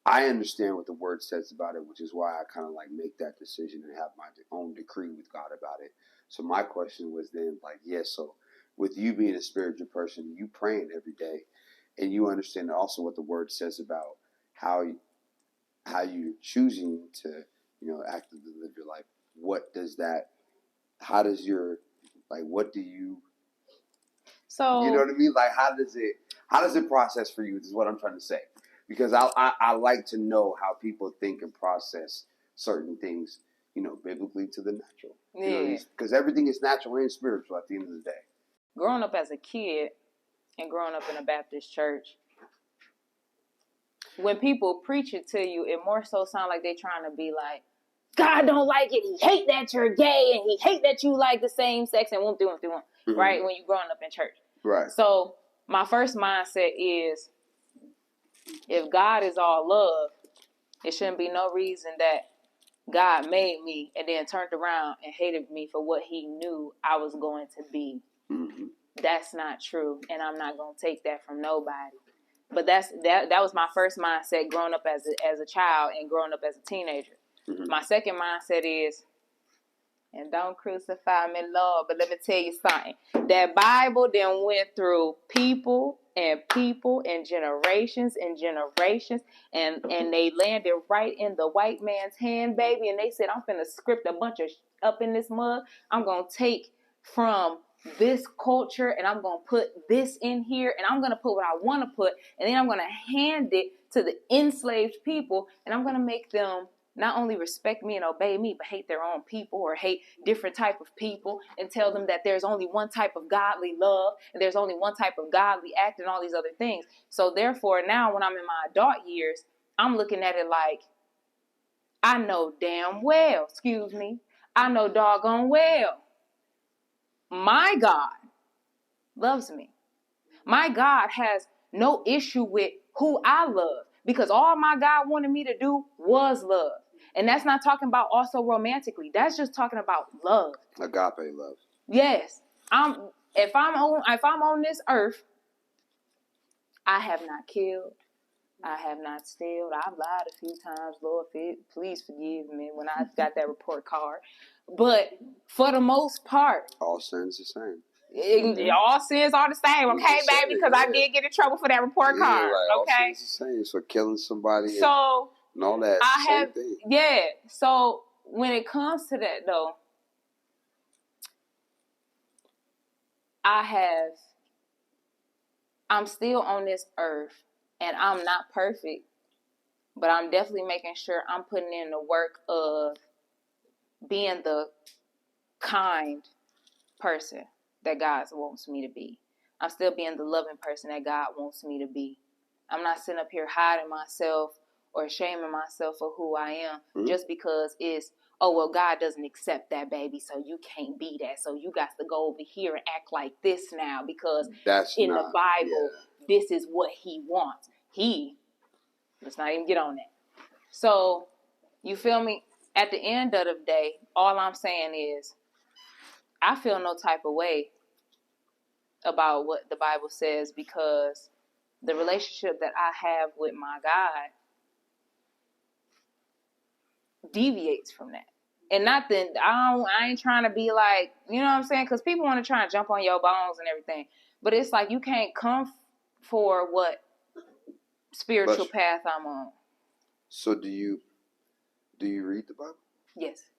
A: I understand what the word says about it, which is why I kind of like make that decision and have my own decree with God about it. So my question was then like, yes, so with you being a spiritual person, you praying every day, and you understand also what the word says about how you're choosing to, actively live your life. What does that? How does your what do you? So you know what I mean? Like how does it process for you? Is what I'm trying to say. Because I like to know how people think and process certain things, biblically to the natural. Yeah. Because everything is natural and spiritual at the end of the day.
B: Growing up as a kid and growing up in a Baptist church, when people preach it to you, it more so sounds like they're trying to be like, God don't like it. He hate that you're gay, and he hate that you like the same sex, and won't do what they want. Mm-hmm. Right? When you're growing up in church.
A: Right.
B: So my first mindset is, if God is all love, it shouldn't be no reason that God made me and then turned around and hated me for what he knew I was going to be. Mm-hmm. That's not true, and I'm not going to take that from nobody. But that was my first mindset growing up as a child and growing up as a teenager. Mm-hmm. My second mindset is, and don't crucify me, Lord, but let me tell you something. That Bible then went through people and generations and generations, and they landed right in the white man's hand, baby, and they said, I'm finna script a bunch of up in this mug. I'm gonna take from this culture, and I'm gonna put this in here, and I'm gonna put what I want to put, and then I'm gonna hand it to the enslaved people, and I'm gonna make them not only respect me and obey me, but hate their own people or hate different type of people, and tell them that there's only one type of godly love and there's only one type of godly act and all these other things. So therefore, now when I'm in my adult years, I'm looking at it like, I know damn well, I know doggone well, my God loves me. My God has no issue with who I love, because all my God wanted me to do was love. And that's not talking about also romantically. That's just talking about love.
A: Agape love.
B: Yes. If I'm on this earth, I have not killed. I have not stealed. I've lied a few times. Lord, please forgive me when I got that report card. But for the most part,
A: all sins the same.
B: All sins are the same, okay, baby? Because I did get in trouble for that report card.
A: Like,
B: okay,
A: all sins the same. So killing somebody.
B: So
A: and all that.
B: Same thing. Yeah. So when it comes to that, though, I'm still on this earth, and I'm not perfect, but I'm definitely making sure I'm putting in the work of being the kind person that God wants me to be. I'm still being the loving person that God wants me to be. I'm not sitting up here hiding myself or shaming myself for who I am, just because it's, oh, well, God doesn't accept that, baby, so you can't be that. So you got to go over here and act like this now, because the Bible, this is what he wants. Let's not even get on that. So, you feel me? At the end of the day, all I'm saying is, I feel no type of way about what the Bible says, because the relationship that I have with my God deviates from that. And not that I ain't trying to be like, you know what I'm saying? Because people want to try and jump on your bones and everything. But it's like, you can't come for what spiritual path I'm on.
A: So do you read the Bible?
B: Yes.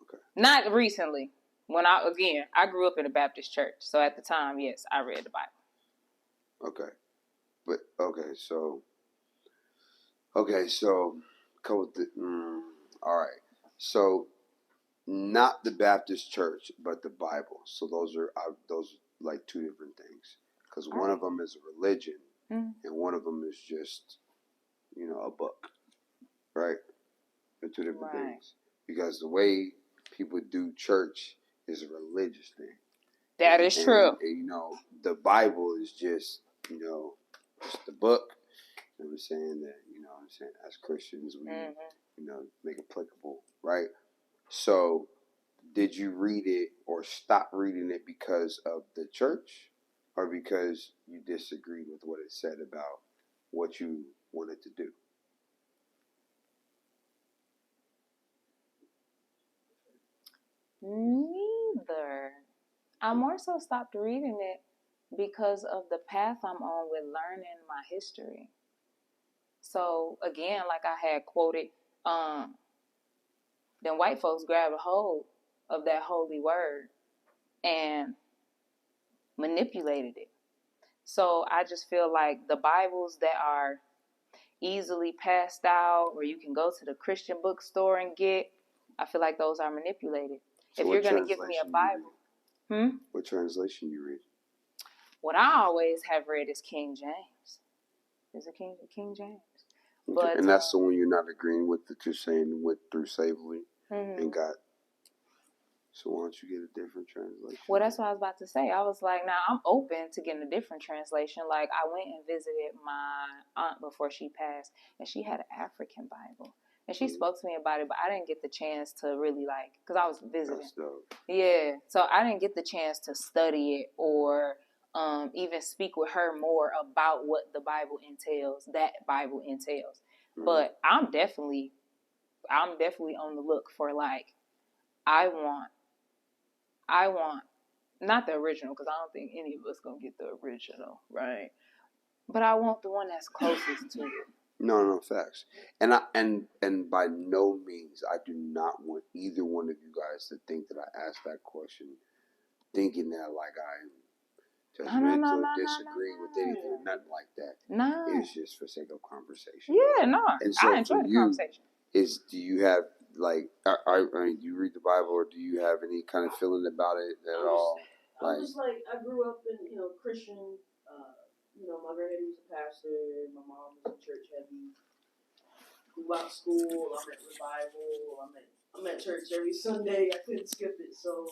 A: Okay.
B: Not recently. When I grew up in a Baptist church, so at the time, yes, I read the Bible.
A: Okay. But so all right. So not the Baptist church, but the Bible. So those are like two different things. Because one of them is a religion, and one of them is just a book, right? They're two different things. Because the way people do church is a religious thing.
B: That is true.
A: And, the Bible is just just the book. You know what I'm saying? That as Christians we make applicable, right? So, did you read it or stop reading it because of the church, or because you disagreed with what it said about what you wanted to do?
B: Neither. I more so stopped reading it because of the path I'm on with learning my history. So again, like I had quoted, then white folks grabbed a hold of that holy word and manipulated it. So I just feel like the Bibles that are easily passed out, or you can go to the Christian bookstore and get, I feel like those are manipulated.
A: So
B: if you're going to give me a Bible,
A: what translation you read?
B: What I always have read is King James. Is it King James?
A: Okay.
B: But
A: and that's the one you're not agreeing with, that you're saying went through slavery and got. So why don't you get a different translation?
B: Well, that's what I was about to say. I was like, now I'm open to getting a different translation. Like, I went and visited my aunt before she passed, and she had an African Bible. And she spoke to me about it, but I didn't get the chance to really, because I was visiting.
A: That's dope.
B: Yeah, so I didn't get the chance to study it or even speak with her more about what the Bible entails, But I'm definitely on the look for, I want not the original, because I don't think any of us gonna get the original, right? But I want the one that's closest to it.
A: No, facts. And by no means, I do not want either one of you guys to think that I asked that question thinking that I'm judgmental, disagreeing with anything, nothing like that.
B: No.
A: It's just for sake of conversation.
B: Yeah, no.
A: And so
B: I enjoy the conversation.
A: Do you have do you read the Bible, or do you have any kind of feeling about it at all?
F: I'm just I grew up in Christian. My granddaddy was a pastor. My mom was in church heavy. Throughout school, I'm at revival. I'm at church every Sunday. I couldn't skip it. So,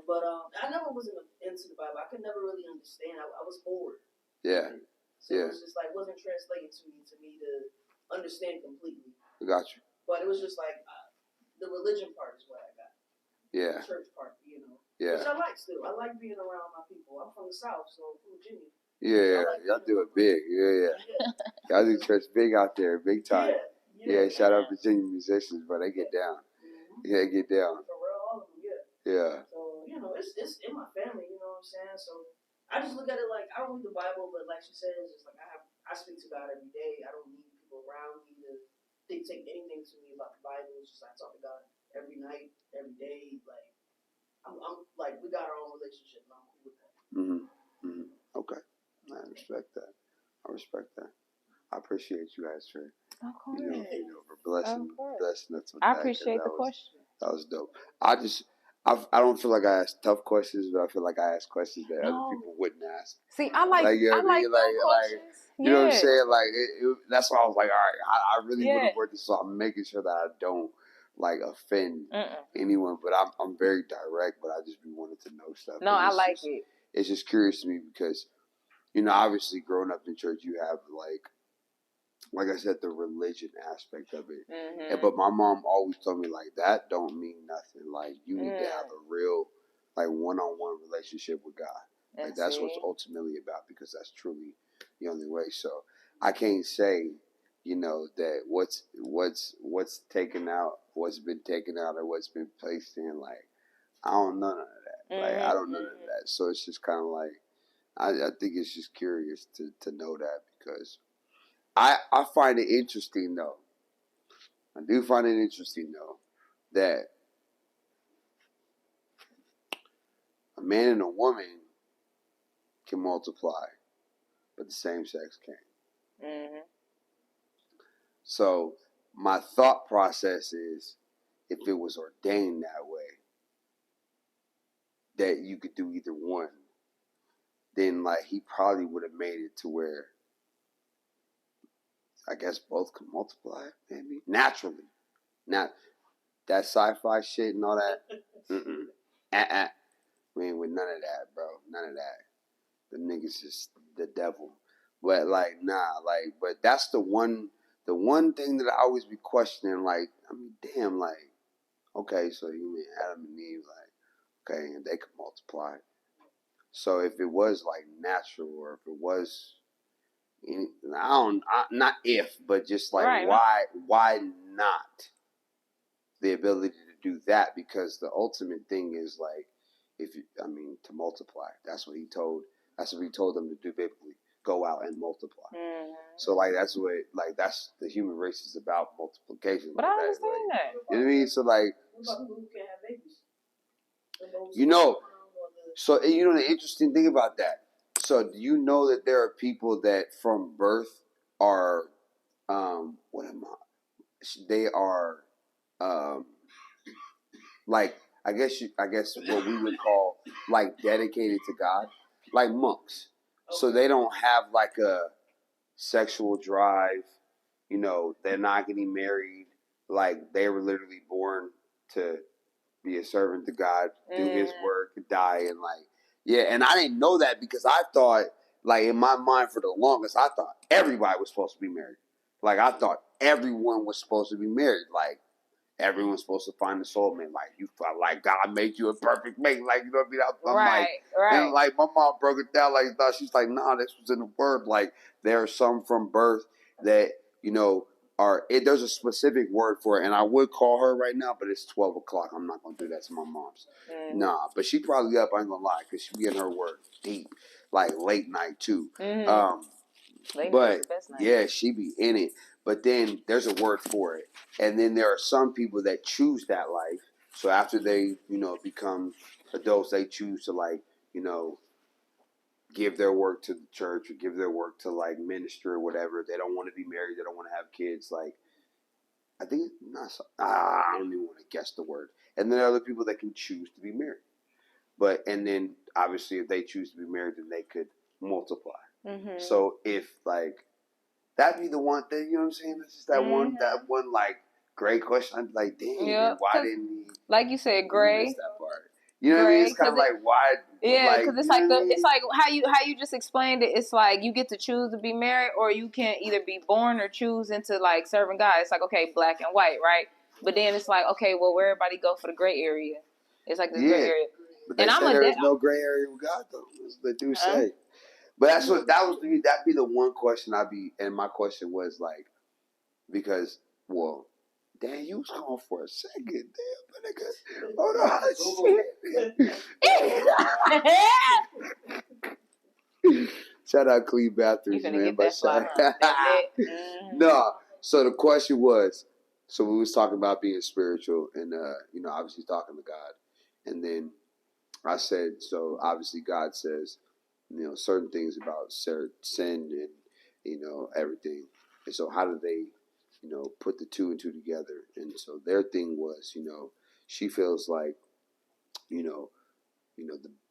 F: but I never was into the Bible. I could never really understand. I was bored.
A: Yeah.
F: So it was just wasn't translating to me to understand completely.
A: I got you.
F: But it was just the religion part is what I got.
A: Yeah.
F: The church part,
A: Yeah.
F: Which I like still. I like being around my people. I'm from the South, so I'm from Virginia.
A: Yeah, y'all do it big. Yeah. Y'all do church big out there, big time. Yeah, shout out Virginia musicians, but they get down. Yeah, get down.
F: For real, all of them,
A: Yeah.
F: So, it's in my family, you know what I'm saying? So, I just look at it I don't read the Bible, but like she said, it's just I speak to God every day. I don't need people around me to dictate anything to me about the Bible. It's just I talk to God every night, every day. I'm we got our own relationship, and I'm cool with that.
A: Okay. I respect that. I appreciate you guys for for blessing us with that.
B: I appreciate the question.
A: That was dope. I don't feel like I asked tough questions, but I feel like I asked questions that other people wouldn't ask.
B: See, I like questions.
A: You know what I'm saying? That's why I was like, all right, I really want to work this, so I'm making sure that I don't offend anyone. But I'm very direct, but I just be wanting to know stuff.
B: No, I like it.
A: It's just curious to me because, obviously growing up in church, you have like I said, the religion aspect of it. But my mom always told me that don't mean nothing. You need to have a real one-on-one relationship with God. That's what's ultimately about, because that's truly the only way. So I can't say, that what's taken out, what's been taken out, or what's been placed in. I don't know none of that. I don't know none of that. So it's just kind of I think it's just curious to know that, because I find it interesting though I do find it interesting though that a man and a woman can multiply, but the same sex can't.
B: Mm-hmm.
A: So my thought process is, if it was ordained that way, that you could do either one, then like he probably would have made it to where I guess both could multiply, maybe naturally. Not that sci-fi shit and all that. We ain't with none of that, bro. None of that. The niggas just the devil. But like, nah, like, but that's the one thing that I always be questioning. Like, I mean, damn, like, okay, so you mean Adam and Eve, like, okay, and they could multiply. So if it was like natural, or if it was, not if, but just like
B: Right.
A: why not the ability to do that? Because the ultimate thing is like, to multiply. That's what he told them to do biblically. Go out and multiply.
B: Mm-hmm.
A: So like that's the human race is about multiplication.
B: But
A: like
B: I understand that.
A: You know what I mean? So like,
F: What about people who can't have babies?
A: So the interesting thing about that. So do you know that there are people that from birth are, they are, like I guess what we would call like dedicated to God, like monks. Okay. So they don't have like a sexual drive. They're not getting married. Like they were literally born to be a servant to God, do His work, die, and and I didn't know that because I thought, like in my mind for the longest, I thought everybody was supposed to be married. Like I thought everyone was supposed to be married. Like everyone's supposed to find the soulmate. Like you felt like God made you a perfect mate. Like you know what I mean? I'm
B: right.
A: And like my mom broke it down like that. She's like, nah, this was in the word. Like there are some from birth that there's a specific word for it, and I would call her right now, but it's 12 o'clock. I'm not gonna do that to my mom's.
B: Mm-hmm.
A: Nah, but she probably up. I ain't gonna lie, because she be in her word deep, like late night too.
B: Mm-hmm. Late
A: But
B: night's the best night.
A: yeah, she be in it. But then there's a word for it, and then there are some people that choose that life. So after they become adults, they choose to give their work to the church or give their work to like minister or whatever. They don't want to be married. They don't want to have kids. Like I think I don't even want to guess the word. And then there are other people that can choose to be married. And then obviously if they choose to be married, then they could multiply.
B: Mm-hmm.
A: So if like that'd be the one thing, you know what I'm saying? It's just that one like great question. I'd be like, dang, man, why didn't he?
B: Like you said, Gray.
A: That part. You know what I mean? It's kind of like why?
B: Yeah, because it's like it's like how you just explained it. It's like you get to choose to be married, or you can either be born or choose into like serving God. It's like okay, black and white, right? But then it's like okay, well, where everybody go for the gray area? It's like this gray area.
A: But they say there's no gray area with God, though. That's what they do say. But that'd be the one question and my question was like, because damn, you was gone for a second, damn, but nigga, hold on, shit. Shout out Clean Bathrooms, man. But no. So the question was, so we was talking about being spiritual and obviously talking to God, and then I said, so obviously God says, certain things about sin and everything, and so how do they put the two and two together? And so their thing was, she feels like, the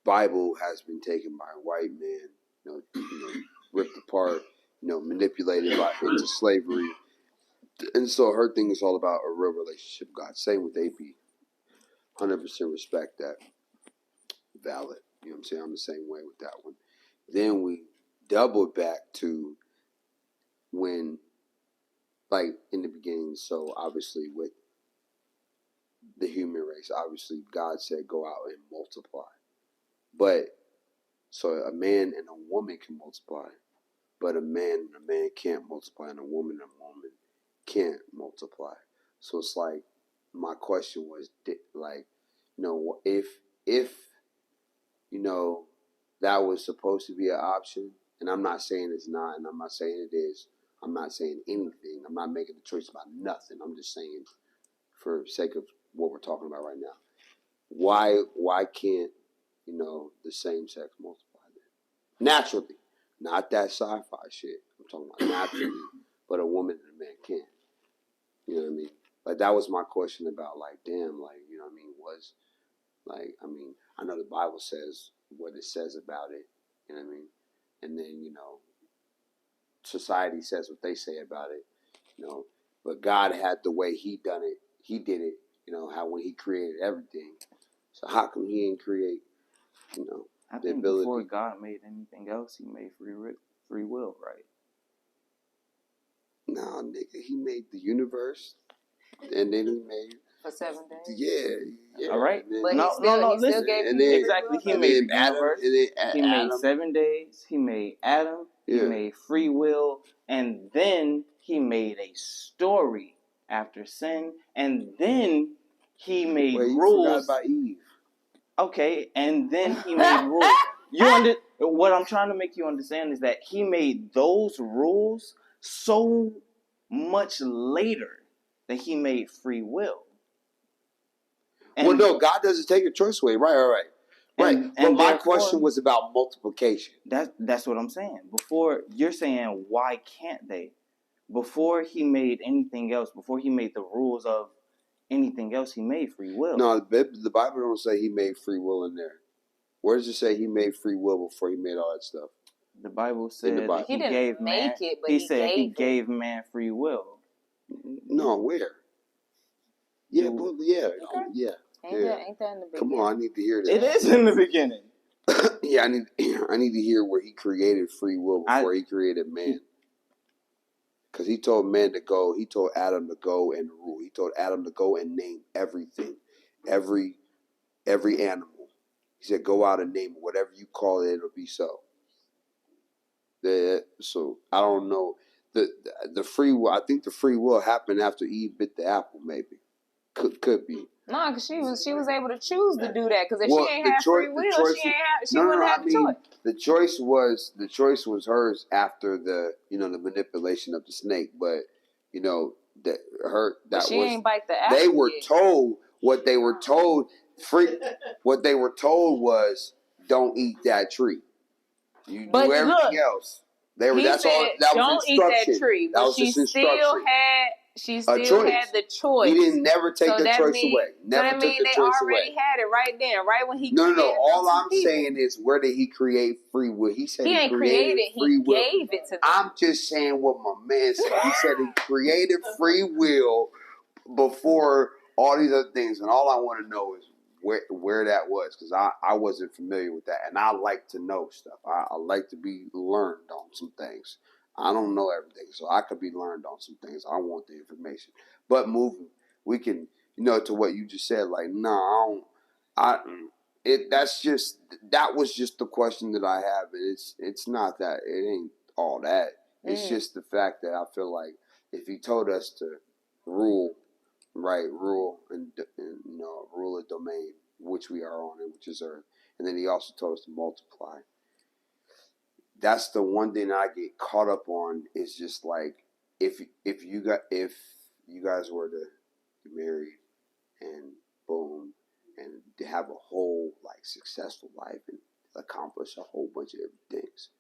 A: Bible has been taken by a white man, ripped apart, manipulated into slavery. And so her thing is all about a real relationship with God. Same with AP. 100% respect that. Valid. You know what I'm saying? I'm the same way with that one. Then we doubled back to when, like in the beginning, so obviously with the human race, obviously God said go out and multiply. But so a man and a woman can multiply, but a man can't multiply, and a woman can't multiply. So it's like my question was like, if that was supposed to be an option, and I'm not saying it's not, and I'm not saying it is, I'm not saying anything. I'm not making a choice about nothing. I'm just saying, for sake of what we're talking about right now, why can't the same sex multiply then? Naturally, not that sci-fi shit. I'm talking about naturally, but a woman and a man can. You know what I mean? Like, that was my question about, like, damn, like, you know what I mean? I know the Bible says what it says about it. You know what I mean? And then, society says what they say about it. But God had the way He done it. He did it. How when He created everything. So how come He ain't create,
C: I
A: the
C: think
A: ability?
C: before God made anything else, He made free will, right?
A: Nah, nigga, He made the universe, and then He made
B: For 7 days.
A: yeah.
C: All right.
A: Then,
B: But
C: No,
B: he still
C: listen.
B: gave
A: and
B: you
A: then,
C: Exactly. He
A: and
C: made
A: then
C: the
A: Adam,
C: universe.
A: and then
C: He made 7 days. He made Adam. He made free will. And then He made a story after sin. And then He made
A: Wait, you
C: rules.
A: forgot about Eve.
C: Okay. And then He made rules. What I'm trying to make you understand is that He made those rules so much later that He made free will.
A: Well, no, God doesn't take a choice away. Right. But my question was about multiplication.
C: That's what I'm saying. Before, you're saying, why can't they? Before He made anything else, before He made the rules of anything else, He made free will.
A: No, the Bible don't say He made free will in there. Where does it say He made free will before He made all that stuff?
C: The Bible said that
B: He didn't make it, but
C: He said He
B: gave
C: gave man free will.
A: No, where? Yeah,
B: Ain't that in the beginning?
A: Come on, I need to hear this.
C: It is in the beginning.
A: Yeah, I need to hear where He created free will before He created man. Because He told man to go. He told Adam to go and rule. He told Adam to go and name everything, every animal. He said, "Go out and name it. Whatever you call it, it'll be so." So I don't know the free will. I think the free will happened after Eve bit the apple. Maybe could be.
B: No, because she was able to choose to do that. Because if she ain't had free will, she wouldn't have the choice.
A: The choice was hers after the manipulation of the snake. But
B: She ain't bite the apple.
A: They were told what they were told. What they were told was, don't eat that tree. You do everything else. That's all. That was instruction.
B: Don't eat that tree. But she still had the choice.
A: He didn't never take the choice away. Never took the choice away.
B: They already had it right then, right when He created
A: No. All I'm
B: people.
A: saying is, where did He create free will? He said
B: He ain't
A: created free will.
B: He gave it to them.
A: I'm just saying what my man said. He said He created free will before all these other things, and all I want to know is where that was, because I wasn't familiar with that, and I like to know stuff. I like to be learned on some things. I don't know everything, so I could be learned on some things. I want the information. But moving, we can, to what you just said, like, no, that was just the question that I have. It's not that, it ain't all that. It's just the fact that I feel like if He told us to rule and rule a domain which we are on, and which is earth, and then He also told us to multiply. That's the one thing I get caught up on, is just like, if you guys were to get married and boom, and to have a whole successful life and accomplish a whole bunch of things,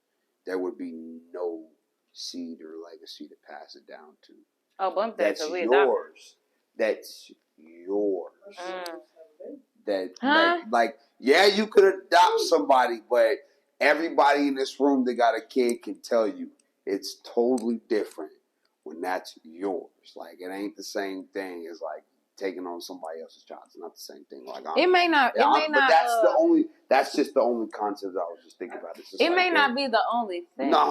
A: there would be no seed or legacy to pass it down to.
B: Oh, bump that.
A: That's yours. That's yours. You could adopt somebody, but everybody in this room that got a kid can tell you it's totally different when that's yours. Like, it ain't the same thing as taking on somebody else's child. It's not the same thing.
B: It may not.
A: But that's just the only concept I was just thinking about.
B: It may not be the only thing.
A: No,